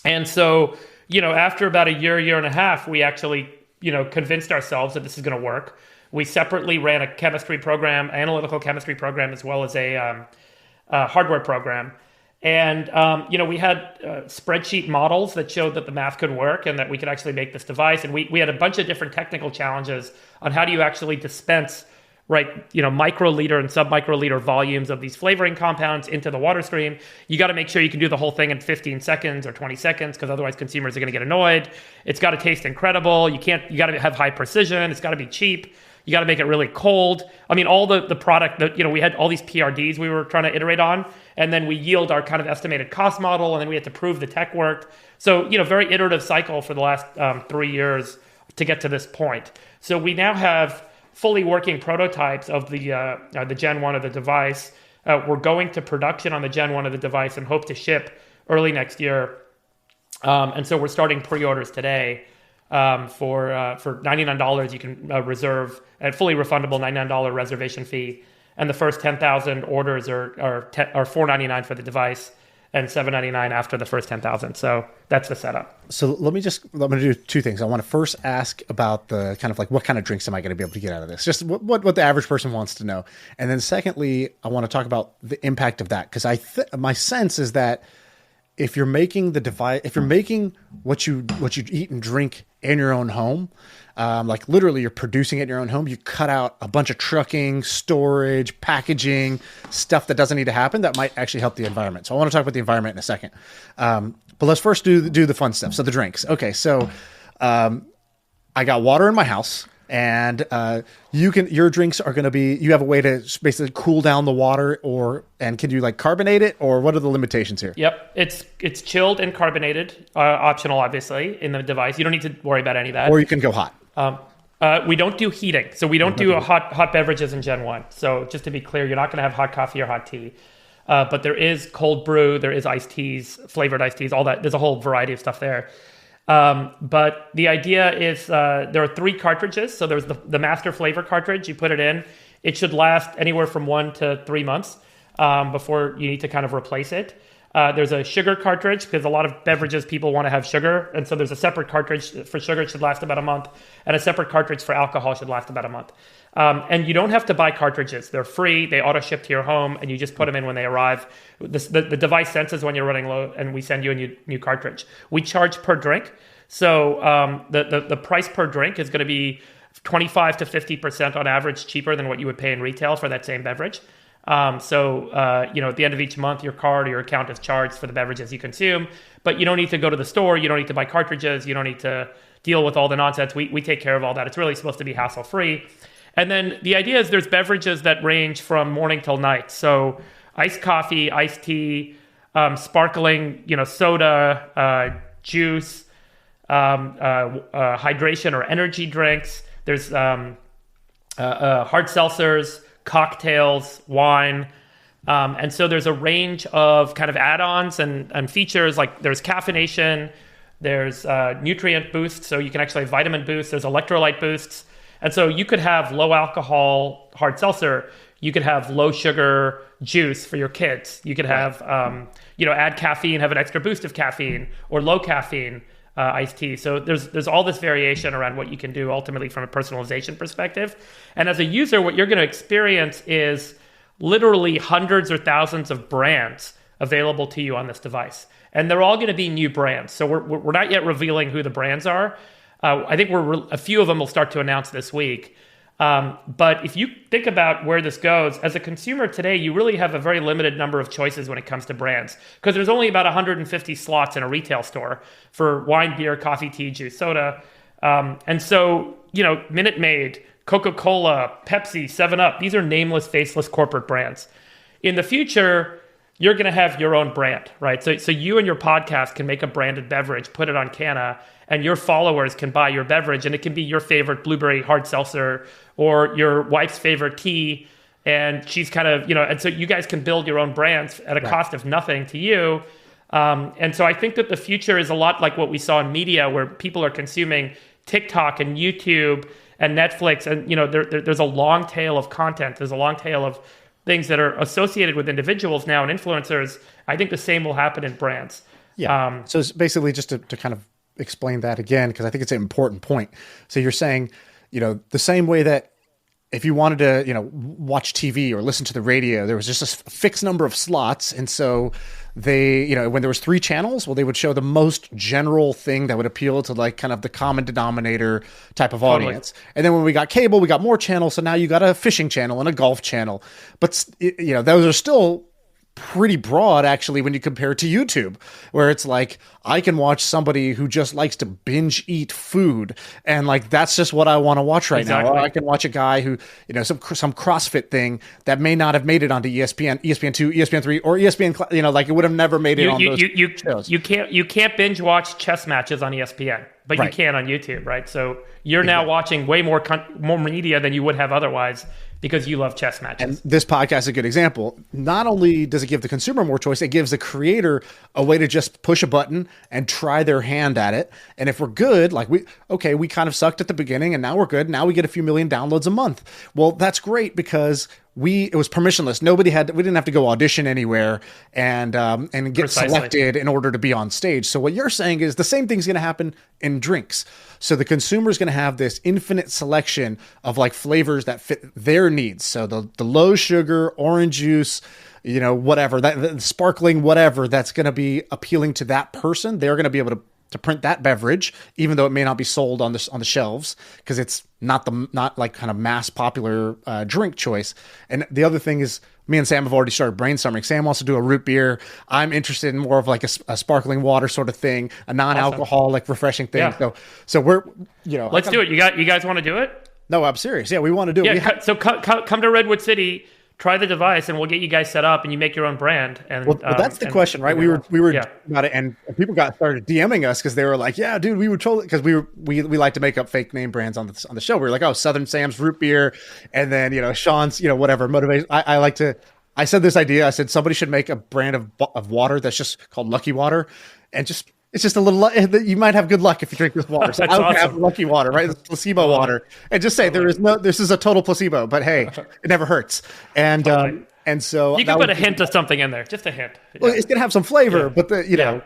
And so, after about a year and a half, we actually, convinced ourselves that this is going to work. We separately ran a chemistry program, analytical chemistry program, as well as a hardware program. And, we had spreadsheet models that showed that the math could work and that we could actually make this device. And we had a bunch of different technical challenges on how do you actually dispense microliter and sub-microliter volumes of these flavoring compounds into the water stream. You got to make sure you can do the whole thing in 15 seconds or 20 seconds, because otherwise consumers are going to get annoyed. It's got to taste incredible. You got to have high precision. It's got to be cheap. You got to make it really cold. I mean, all the product that, we had all these PRDs we were trying to iterate on, and then we yield our kind of estimated cost model, and then we had to prove the tech worked. So, very iterative cycle for the last 3 years to get to this point. So we now have fully working prototypes of the Gen 1 of the device. We're going to production on the Gen 1 of the device and hope to ship early next year. And so we're starting pre-orders today for $99. You can reserve a fully refundable $99 reservation fee. And the first 10,000 orders are $499 for the device and $799 after the first 10,000. So that's the setup. So I'm going to do two things. I want to first ask about the kind of like, what kind of drinks am I going to be able to get out of this? Just what the average person wants to know. And then secondly, I want to talk about the impact of that. Because my sense is that if you're making the device, if you're making what you eat and drink in your own home, like literally you're producing it in your own home, you cut out a bunch of trucking, storage, packaging, stuff that doesn't need to happen that might actually help the environment. So I want to talk about the environment in a second. But let's first do the fun stuff. So the drinks. Okay. So I got water in my house, and your drinks are going to be, you have a way to basically cool down the water, and can you like carbonate it, or what are the limitations here? Yep. It's chilled and carbonated, optional, obviously, in the device. You don't need to worry about any of that. Or you can go hot. We don't do heating. So we don't do hot beverages in Gen 1. So just to be clear, you're not going to have hot coffee or hot tea. But there is cold brew, there is iced teas, flavored iced teas, all that. There's a whole variety of stuff there. But the idea is there are 3 cartridges. So there's the master flavor cartridge. You put it in. It should last anywhere from 1 to 3 months before you need to kind of replace it. There's a sugar cartridge because a lot of beverages people want to have sugar. And so there's a separate cartridge for sugar, should last about a month, and a separate cartridge for alcohol should last about a month. And you don't have to buy cartridges. They're free. They auto ship to your home, and you just put them in when they arrive. The device senses when you're running low, and we send you a new cartridge. We charge per drink. So the price per drink is going to be 25 to 50% on average cheaper than what you would pay in retail for that same beverage. At the end of each month, your card or your account is charged for the beverages you consume, but you don't need to go to the store. You don't need to buy cartridges. You don't need to deal with all the nonsense. We take care of all that. It's really supposed to be hassle-free. And then the idea is there's beverages that range from morning till night. So iced coffee, iced tea, sparkling, soda, juice, hydration or energy drinks. There's hard seltzers, cocktails, wine. And so there's a range of kind of add-ons and features. Like there's caffeination, there's nutrient boosts. So you can actually have vitamin boosts. There's electrolyte boosts. And so you could have low alcohol hard seltzer. You could have low sugar juice for your kids. You could have, add caffeine, have an extra boost of caffeine, or low caffeine iced tea. So there's all this variation around what you can do ultimately from a personalization perspective. And as a user, what you're going to experience is literally hundreds or thousands of brands available to you on this device. And they're all going to be new brands. So we're not yet revealing who the brands are. I think a few of them will start to announce this week. But if you think about where this goes, as a consumer today, you really have a very limited number of choices when it comes to brands, because there's only about 150 slots in a retail store for wine, beer, coffee, tea, juice, soda. And so, Minute Maid, Coca-Cola, Pepsi, 7-Up, these are nameless, faceless corporate brands. In the future, you're going to have your own brand, right? So you and your podcast can make a branded beverage, put it on Cana, and your followers can buy your beverage, and it can be your favorite blueberry hard seltzer or your wife's favorite tea. And she's kind of, and so you guys can build your own brands at a cost of nothing to you. And so I think that the future is a lot like what we saw in media, where people are consuming TikTok and YouTube and Netflix. And, there's a long tail of content. There's a long tail of things that are associated with individuals now and influencers. I think the same will happen in brands. Yeah. So it's basically just to kind of explain that again, because I think it's an important point. So you're saying, the same way that if you wanted to, watch TV or listen to the radio, there was just a fixed number of slots. And so they, when there was 3 channels, well, they would show the most general thing that would appeal to like kind of the common denominator type of audience. And then when we got cable, we got more channels. So now you got a fishing channel and a golf channel. But, those are still pretty broad, actually, when you compare it to YouTube, where it's like, I can watch somebody who just likes to binge eat food, and like that's just what I want to watch right now. Or I can watch a guy who, some CrossFit thing that may not have made it onto ESPN, ESPN2, ESPN3, or ESPN, like it would have never made it on those shows. You can't binge watch chess matches on ESPN, but you can on YouTube, right? So you're now watching way more media than you would have otherwise, because you love chess matches. And this podcast is a good example. Not only does it give the consumer more choice, it gives the creator a way to just push a button and try their hand at it. And if we're good, like we kind of sucked at the beginning and now we're good. Now we get a few million downloads a month. Well, that's great because it was permissionless. We didn't have to go audition anywhere and get selected in order to be on stage. So what you're saying is the same thing's going to happen in drinks. So the consumer is going to have this infinite selection of like flavors that fit their needs. So the low sugar, orange juice, whatever, the sparkling, whatever, that's going to be appealing to that person. They're going to be able to print that beverage, even though it may not be sold on the shelves, because it's not like kind of mass popular drink choice. And the other thing is, me and Sam have already started brainstorming. Sam wants to do a root beer. I'm interested in more of like a sparkling water sort of thing, a non-alcoholic, refreshing thing. Yeah. So we're, let's do it. You guys want to do it? No, I'm serious. Yeah, we want to do it. Yeah, so come to Redwood City, try the device, and we'll get you guys set up, and you make your own brand. And well, that's the question, right? We were about it, and people started DMing us because they were like, "Yeah, dude, we were totally," because we like to make up fake name brands on the show. We were like, "Oh, Southern Sam's root beer," and then Sean's whatever motivation. I said this idea. I said somebody should make a brand of water that's just called Lucky Water, and it's just a little. You might have good luck if you drink this water. So I would have Lucky Water, right? It's placebo water, and just say this is a total placebo, but hey, it never hurts. And And so you can put a hint of something in there, just a hint. Well, it's going to have some flavor, but the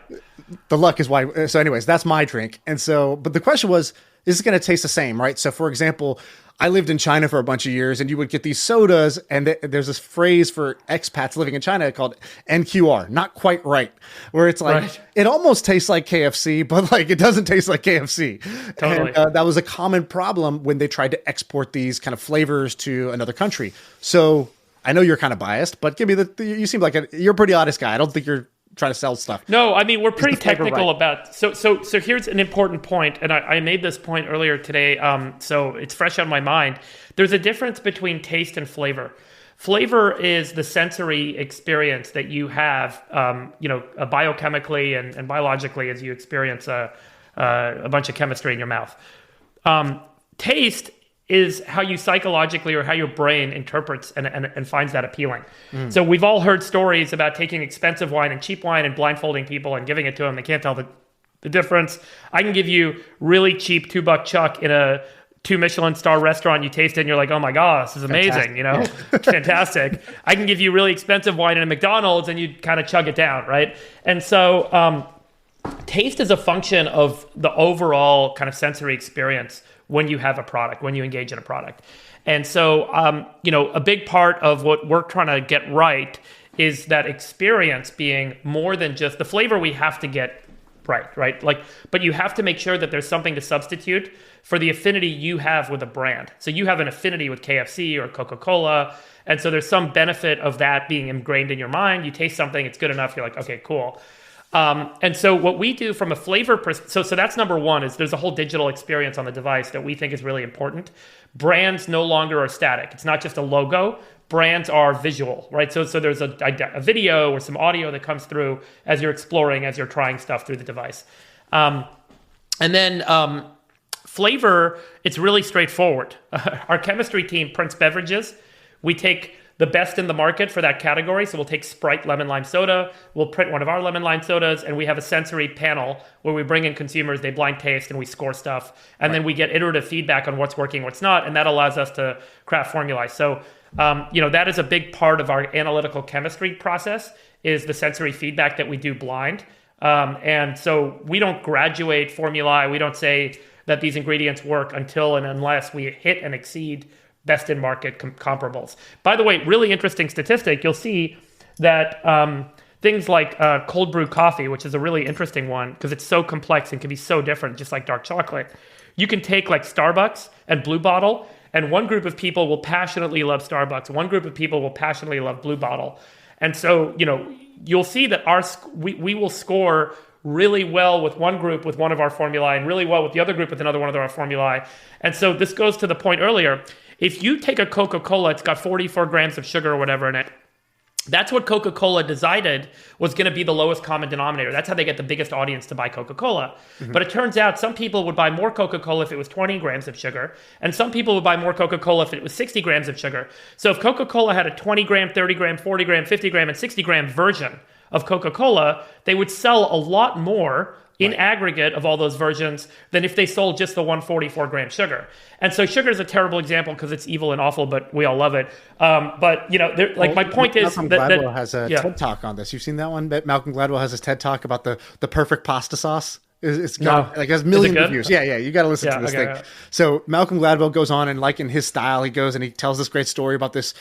luck is why. So anyways, that's my drink. And so, but the question was, is it going to taste the same, right? So for example, I lived in China for a bunch of years, and you would get these sodas, and there's this phrase for expats living in China called NQR, not quite right, where it's like, it almost tastes like KFC, but like it doesn't taste like KFC. Totally. And that was a common problem when they tried to export these kind of flavors to another country. So I know you're kind of biased, but give me you seem like you're a pretty honest guy. I don't think you're trying to sell stuff. No, I mean, we're pretty technical about, so here's an important point, and I made this point earlier today, so it's fresh on my mind. There's a difference between taste and flavor. Flavor is the sensory experience that you have, biochemically and biologically as you experience a bunch of chemistry in your mouth. Taste is how you psychologically or how your brain interprets and finds that appealing. So we've all heard stories about taking expensive wine and cheap wine and blindfolding people and giving it to them. They can't tell the difference. I can give you really cheap $2 chuck in a 2 Michelin star restaurant. You taste it and you're like, oh my God, this is amazing. Fantastic. I can give you really expensive wine in a McDonald's and you kind of chug it down, right? And so taste is a function of the overall kind of sensory experience when you have a product, when you engage in a product. And so, a big part of what we're trying to get right is that experience being more than just the flavor we have to get right? But you have to make sure that there's something to substitute for the affinity you have with a brand. So you have an affinity with KFC or Coca-Cola, and so there's some benefit of that being ingrained in your mind. You taste something, it's good enough, you're like, okay, cool. And so what we do from a flavor so that's number one, is there's a whole digital experience on the device that we think is really important. Brands no longer are static. It's not just a logo. Brands are visual, right? So there's a video or some audio that comes through as you're exploring, as you're trying stuff through the device. And then flavor, it's really straightforward. Our chemistry team prints beverages. We take the best in the market for that category. So we'll take Sprite lemon lime soda, we'll print one of our lemon lime sodas, and we have a sensory panel where we bring in consumers, they blind taste, and we score stuff. And then we get iterative feedback on what's working, what's not, and that allows us to craft formulae. So, that is a big part of our analytical chemistry process, is the sensory feedback that we do blind. And so we don't graduate formulae. We don't say that these ingredients work until and unless we hit and exceed best in market comparables. By the way, really interesting statistic, you'll see that things like cold brew coffee, which is a really interesting one because it's so complex and can be so different, just like dark chocolate. You can take like Starbucks and Blue Bottle, and one group of people will passionately love Starbucks, one group of people will passionately love Blue Bottle. And so, you'll see that we will score really well with one group with one of our formulae and really well with the other group with another one of our formulae. And so this goes to the point earlier. If you take a Coca-Cola, it's got 44 grams of sugar or whatever in it. That's what Coca-Cola decided was going to be the lowest common denominator. That's how they get the biggest audience to buy Coca-Cola. Mm-hmm. But it turns out some people would buy more Coca-Cola if it was 20 grams of sugar, and some people would buy more Coca-Cola if it was 60 grams of sugar. So if Coca-Cola had a 20 gram, 30 gram, 40 gram, 50 gram, and 60 gram version of Coca-Cola, they would sell a lot more in aggregate of all those versions than if they sold just the 144 gram sugar. And so sugar is a terrible example because it's evil and awful, but we all love it. But my point is Malcolm Gladwell has a TED talk on this. You've seen that one? Malcolm Gladwell has his TED talk about the perfect pasta sauce. It's got it has millions of views. Yeah. You got to listen to this thing. Yeah. So Malcolm Gladwell goes on, and like in his style, he goes and he tells this great story about this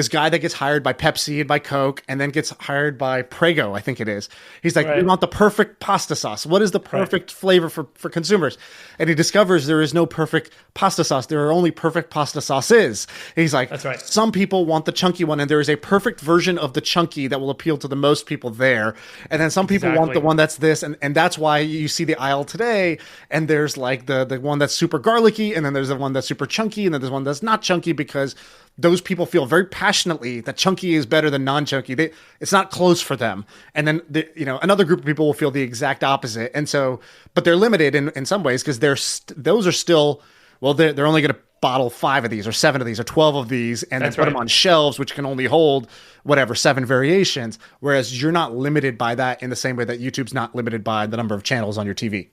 guy that gets hired by Pepsi and by Coke, and then gets hired by Prego, I think it is. He's like, we want the perfect pasta sauce. What is the perfect flavor for consumers? And he discovers there is no perfect pasta sauce. There are only perfect pasta sauces. And he's like, some people want the chunky one, and there is a perfect version of the chunky that will appeal to the most people there. And then some people want the one that's this, and that's why you see the aisle today, and there's like the one that's super garlicky, and then there's the one that's super chunky, and then there's one that's not chunky, because those people feel very passionately that chunky is better than non-chunky. It's not close for them. And then another group of people will feel the exact opposite. And so, but they're limited in some ways, because those are still, they're only going to bottle 5 of these or 7 of these or 12 of these, and then put them on shelves, which can only hold 7 variations. Whereas you're not limited by that in the same way that YouTube's not limited by the number of channels on your TV.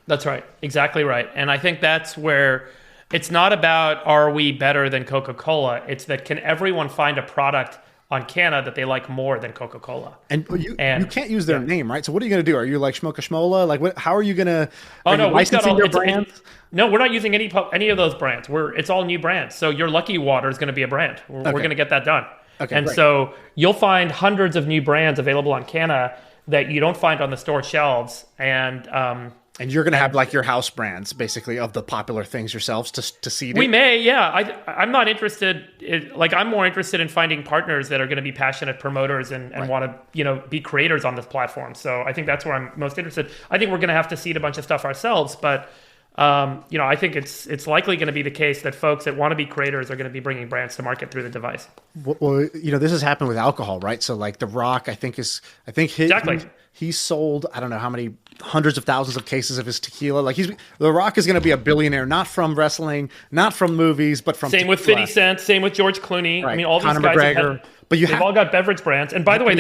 That's right. Exactly right. And I think that's where it's not about, are we better than Coca-Cola? It's that, can everyone find a product on Cana that they like more than Coca-Cola. And you can't use their name, right? So what are you going to do? Are you like Schmoka Schmola? Like, how are you going to? Oh no, we've got all your brands. No, we're not using any of those brands. It's all new brands. So your Lucky Water is going to be a brand. We're going to get that done. Okay, and so you'll find hundreds of new brands available on Cana that you don't find on the store shelves, and you're going to have like your house brands, basically, of the popular things yourselves to seed. We may, yeah. I'm not interested. I'm more interested in finding partners that are going to be passionate promoters and want to, be creators on this platform. So I think that's where I'm most interested. I think we're going to have to seed a bunch of stuff ourselves, but I think it's likely going to be the case that folks that want to be creators are going to be bringing brands to market through the device. Well, this has happened with alcohol, right? So like The Rock, exactly. He sold, I don't know how many hundreds of thousands of cases of his tequila. Like The Rock is going to be a billionaire, not from wrestling, not from movies, but from same tequila. With 50 Cent, same with George Clooney. Right. I mean, all Conor these guys McGregor. They've all got beverage brands. And by the way,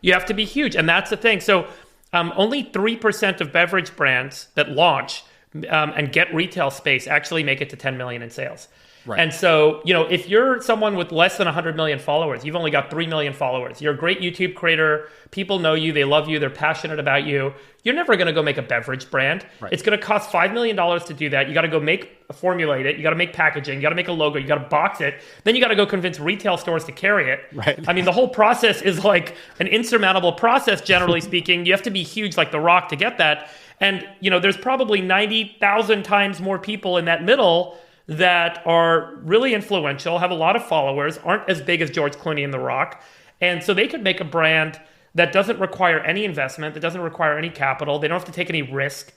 you have to be huge. And that's the thing. So only 3% of beverage brands that launch and get retail space actually make it to 10 million in sales. Right. And so, if you're someone with less than 100 million followers, you've only got 3 million followers. You're a great YouTube creator. People know you. They love you. They're passionate about you. You're never going to go make a beverage brand. Right. It's going to cost $5 million to do that. You got to go formulate it. You got to make packaging. You got to make a logo. You got to box it. Then you got to go convince retail stores to carry it. Right. I mean, the whole process is like an insurmountable process, generally speaking. You have to be huge like The Rock to get that. And, there's probably 90,000 times more people in that middle that are really influential, have a lot of followers, aren't as big as George Clooney and The Rock. And so they could make a brand that doesn't require any investment, that doesn't require any capital. They don't have to take any risk.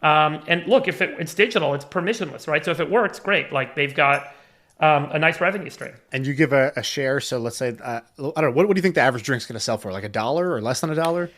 And look, if it's digital, it's permissionless, right? So if it works, great. Like they've got a nice revenue stream. And you give a share. So let's say, I don't know, what do you think the average drink's going to sell for? Like $1 or less than $1?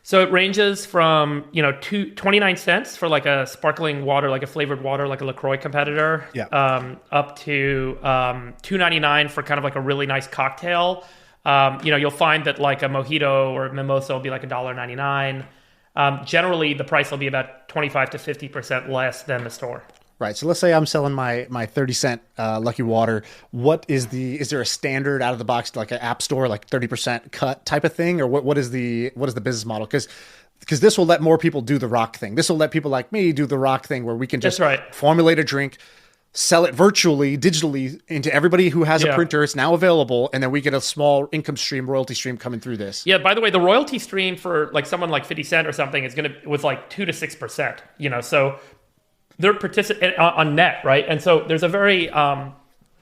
So it ranges from 29 cents for like a sparkling water, like a flavored water, like a LaCroix competitor, up to $2.99 for kind of like a really nice cocktail. You'll find that like a mojito or a mimosa will be like $1.99. Generally, the price will be about 25 to 50% less than the store. Right. So let's say I'm selling my 30-cent Lucky Water. Is there a standard out of the box, like an app store, like 30% cut type of thing? Or what is the business model? Because this will let more people do the Rock thing. This will let people like me do the Rock thing where we can just formulate a drink, sell it virtually, digitally into everybody who has a printer. It's now available. And then we get a small income stream, royalty stream coming through this. Yeah. By the way, the royalty stream for like someone like 50 Cent or something was like 2 to 6%, so they're participating on net, right? And so there's a very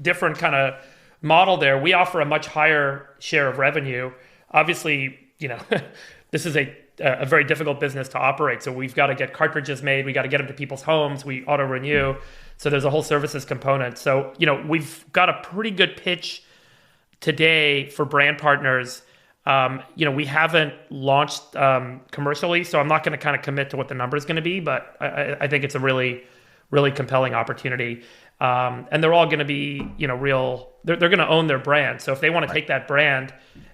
different kind of model there. We offer a much higher share of revenue. Obviously, this is a very difficult business to operate. So we've got to get cartridges made. We got to get them to people's homes. We auto renew. So there's a whole services component. So, we've got a pretty good pitch today for brand partners. We haven't launched commercially, so I'm not going to kind of commit to what the number is going to be, but I think it's a really, really compelling opportunity. And they're all going to be, they're going to own their brand. So if they want to take that brand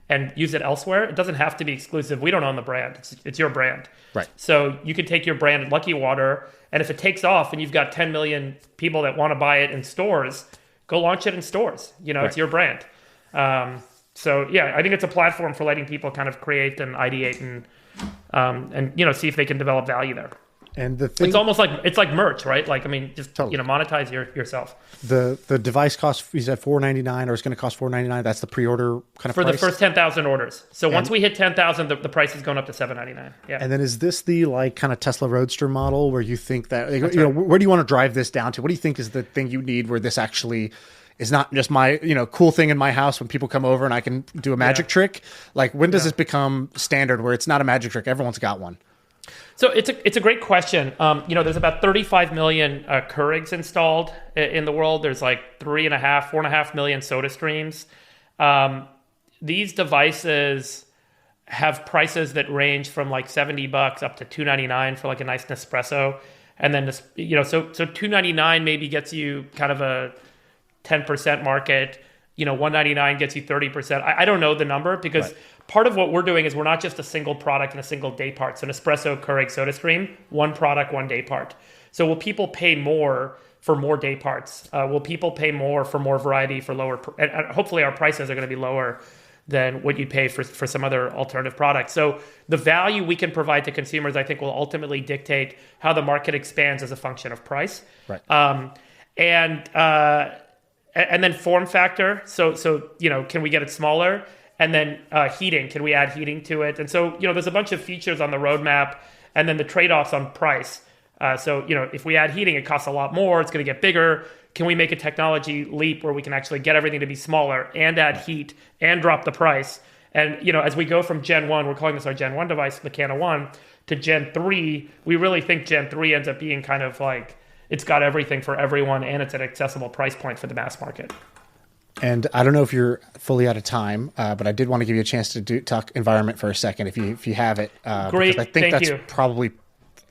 and use it elsewhere, it doesn't have to be exclusive. We don't own the brand. It's your brand. Right. So you could take your brand Lucky Water, and if it takes off and you've got 10 million people that want to buy it in stores, go launch it in stores. It's your brand. So yeah, I think it's a platform for letting people kind of create and ideate and see if they can develop value there. And the thing, it's almost like merch, right? Like, I mean, just totally. Monetize yourself. The device costs, you said $4.99, or it's going to cost $4.99. That's the pre-order kind of for price? The first 10,000 orders. So once we hit 10,000, the price is going up to $7.99. Yeah. And then is this the like kind of Tesla Roadster model where you think that where do you want to drive this down to? What do you think is the thing you need where this actually is not just my cool thing in my house when people come over and I can do a magic trick? Like when does this become standard where it's not a magic trick? Everyone's got one. So it's a great question. There's about 35 million Keurigs installed in the world. There's like 4.5 million Soda Streams. These devices have prices that range from like $70 up to $2.99 for like a nice Nespresso. And then, so $2.99 maybe gets you kind of a 10% market. $1.99 gets you 30%. I don't know the number because part of what we're doing is we're not just a single product and a single day part. So Nespresso, Keurig, SodaStream, one product, one day part. So will people pay more for more day parts? Will people pay more for more variety, for lower, and hopefully our prices are going to be lower than what you pay for some other alternative product. So the value we can provide to consumers, I think, will ultimately dictate how the market expands as a function of price. Right. And then form factor. So can we get it smaller? And then heating. Can we add heating to it? And so there's a bunch of features on the roadmap, and then the trade-offs on price. So if we add heating, it costs a lot more. It's going to get bigger. Can we make a technology leap where we can actually get everything to be smaller and add heat and drop the price? And, as we go from Gen 1, we're calling this our Gen 1 device, the Cana 1, to Gen 3, we really think Gen 3 ends up being kind of like, it's got everything for everyone and it's an accessible price point for the mass market. And I don't know if you're fully out of time, but I did want to give you a chance to talk environment for a second if you have it. Great, I think that's probably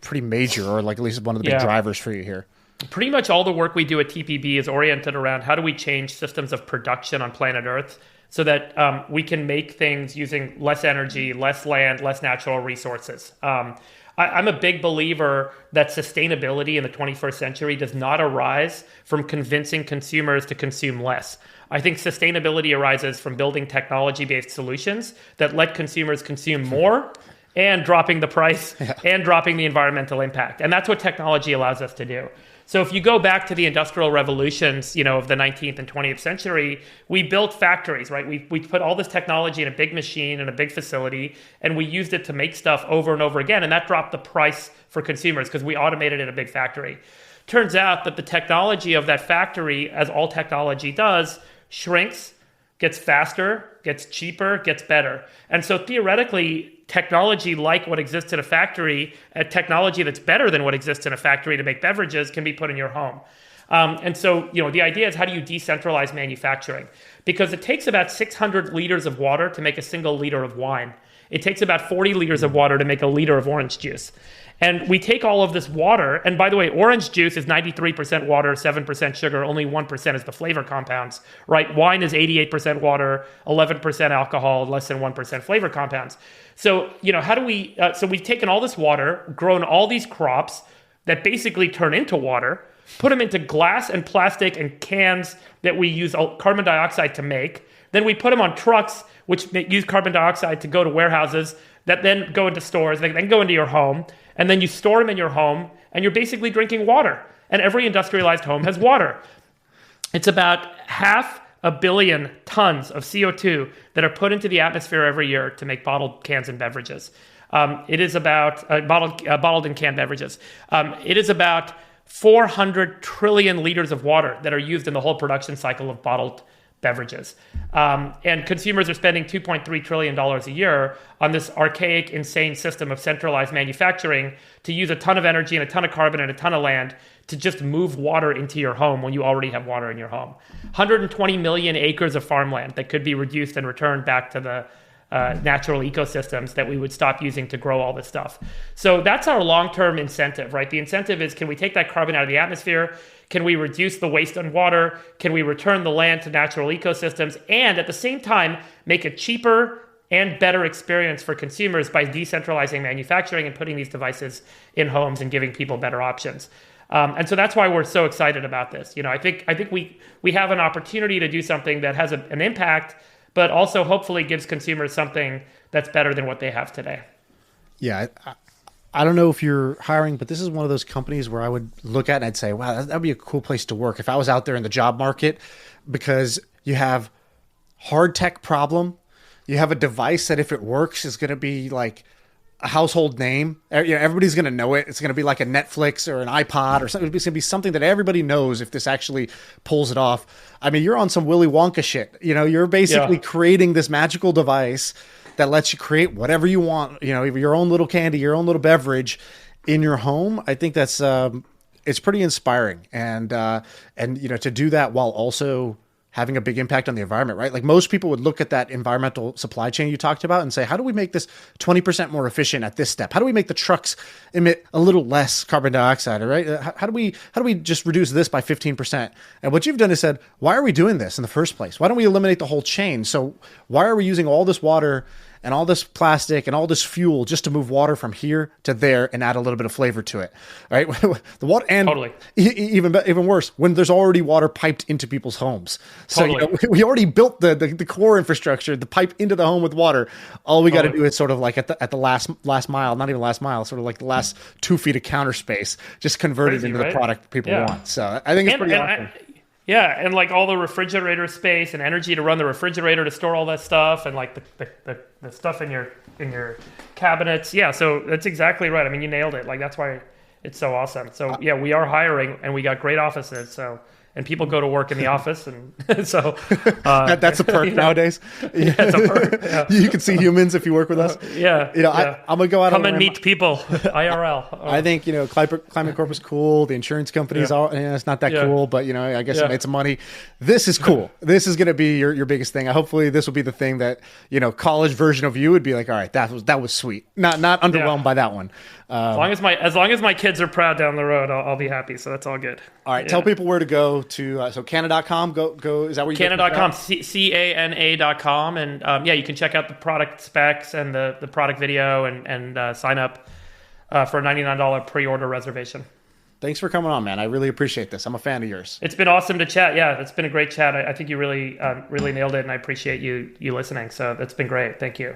pretty major, or like at least one of the big drivers for you here. Pretty much all the work we do at TPB is oriented around how do we change systems of production on planet Earth so that we can make things using less energy, less land, less natural resources. I'm a big believer that sustainability in the 21st century does not arise from convincing consumers to consume less. I think sustainability arises from building technology-based solutions that let consumers consume more and dropping the price and dropping the environmental impact. And that's what technology allows us to do. So if you go back to the industrial revolutions, of the 19th and 20th century, we built factories, right? We put all this technology in a big machine in a big facility, and we used it to make stuff over and over again. And that dropped the price for consumers because we automated in a big factory. Turns out that the technology of that factory, as all technology does, shrinks, gets faster, gets cheaper, gets better. And so theoretically, technology like what exists in a factory, a technology that's better than what exists in a factory to make beverages, can be put in your home. And so, the idea is, how do you decentralize manufacturing? Because it takes about 600 liters of water to make a single liter of wine. It takes about 40 liters of water to make a liter of orange juice. And we take all of this water, and by the way, orange juice is 93% water, 7% sugar, only 1% is the flavor compounds, right? Wine is 88% water, 11% alcohol, less than 1% flavor compounds. So, how do we, so we've taken all this water, grown all these crops that basically turn into water, put them into glass and plastic and cans that we use carbon dioxide to make. Then we put them on trucks, which use carbon dioxide to go to warehouses that then go into stores, they then go into your home, and then you store them in your home, and you're basically drinking water. And every industrialized home has water. It's about 500 million tons of CO2 that are put into the atmosphere every year to make bottled cans and beverages. It is about bottled and canned beverages. It is about 400 trillion liters of water that are used in the whole production cycle of bottled beverages. And consumers are spending $2.3 trillion a year on this archaic, insane system of centralized manufacturing to use a ton of energy and a ton of carbon and a ton of land to just move water into your home when you already have water in your home. 120 million acres of farmland that could be reduced and returned back to the natural ecosystems that we would stop using to grow all this stuff. So that's our long-term incentive, right? The incentive is, can we take that carbon out of the atmosphere? Can we reduce the waste on water? Can we return the land to natural ecosystems? And at the same time, make a cheaper and better experience for consumers by decentralizing manufacturing and putting these devices in homes and giving people better options. And so that's why we're so excited about this. I think we have an opportunity to do something that has an impact, but also hopefully gives consumers something that's better than what they have today. Yeah, I don't know if you're hiring, but this is one of those companies where I would look at and I'd say, wow, that'd be a cool place to work if I was out there in the job market, because you have hard tech problem. You have a device that if it works is going to be like a household name. Everybody's going to know it. It's going to be like a Netflix or an iPod or something. It's going to be something that everybody knows if this actually pulls it off. I mean, you're on some Willy Wonka shit. You're basically creating this magical device that lets you create whatever you want, your own little candy, your own little beverage in your home. I think that's, it's pretty inspiring. And to do that while also having a big impact on the environment, right? Like most people would look at that environmental supply chain you talked about and say, how do we make this 20% more efficient at this step? How do we make the trucks emit a little less carbon dioxide, right? How do we just reduce this by 15%? And what you've done is said, why are we doing this in the first place? Why don't we eliminate the whole chain? So why are we using all this water and all this plastic and all this fuel just to move water from here to there and add a little bit of flavor to it. Right? The water, and Totally. even worse, when there's already water piped into people's homes. So Totally. we already built the core infrastructure, the pipe into the home with water. All we got to do is sort of like at the last mile, not even last mile, sort of like the last 2 feet of counter space, just convert it into the product people want. So I think it's pretty awesome. And like all the refrigerator space and energy to run the refrigerator to store all that stuff, and like the stuff in your cabinets. Yeah, so that's exactly right. I mean, you nailed it. Like that's why it's so awesome. So yeah, we are hiring, and we got great offices. So. And people go to work in the office, and so that's a perk nowadays. Yeah, it's a perk. Yeah. You can see humans if you work with us. I'm gonna go out. Come and meet people. IRL. I think Climate Corp is cool. The insurance companies are. It's not that cool, but I guess it made some money. This is cool. This is gonna be your biggest thing. Hopefully, this will be the thing that college version of you would be like. All right, that was sweet. Not underwhelmed by that one. As long as my kids are proud down the road, I'll be happy. So that's all good. All right, tell people where to go to. So Cana.com. Go. Is that where you Cana.com? Cana.com, and you can check out the product specs and the product video and sign up for a $99 pre-order reservation. Thanks for coming on, man. I really appreciate this. I'm a fan of yours. It's been awesome to chat. Yeah, it's been a great chat. I think you really nailed it, and I appreciate you listening. So that's been great. Thank you.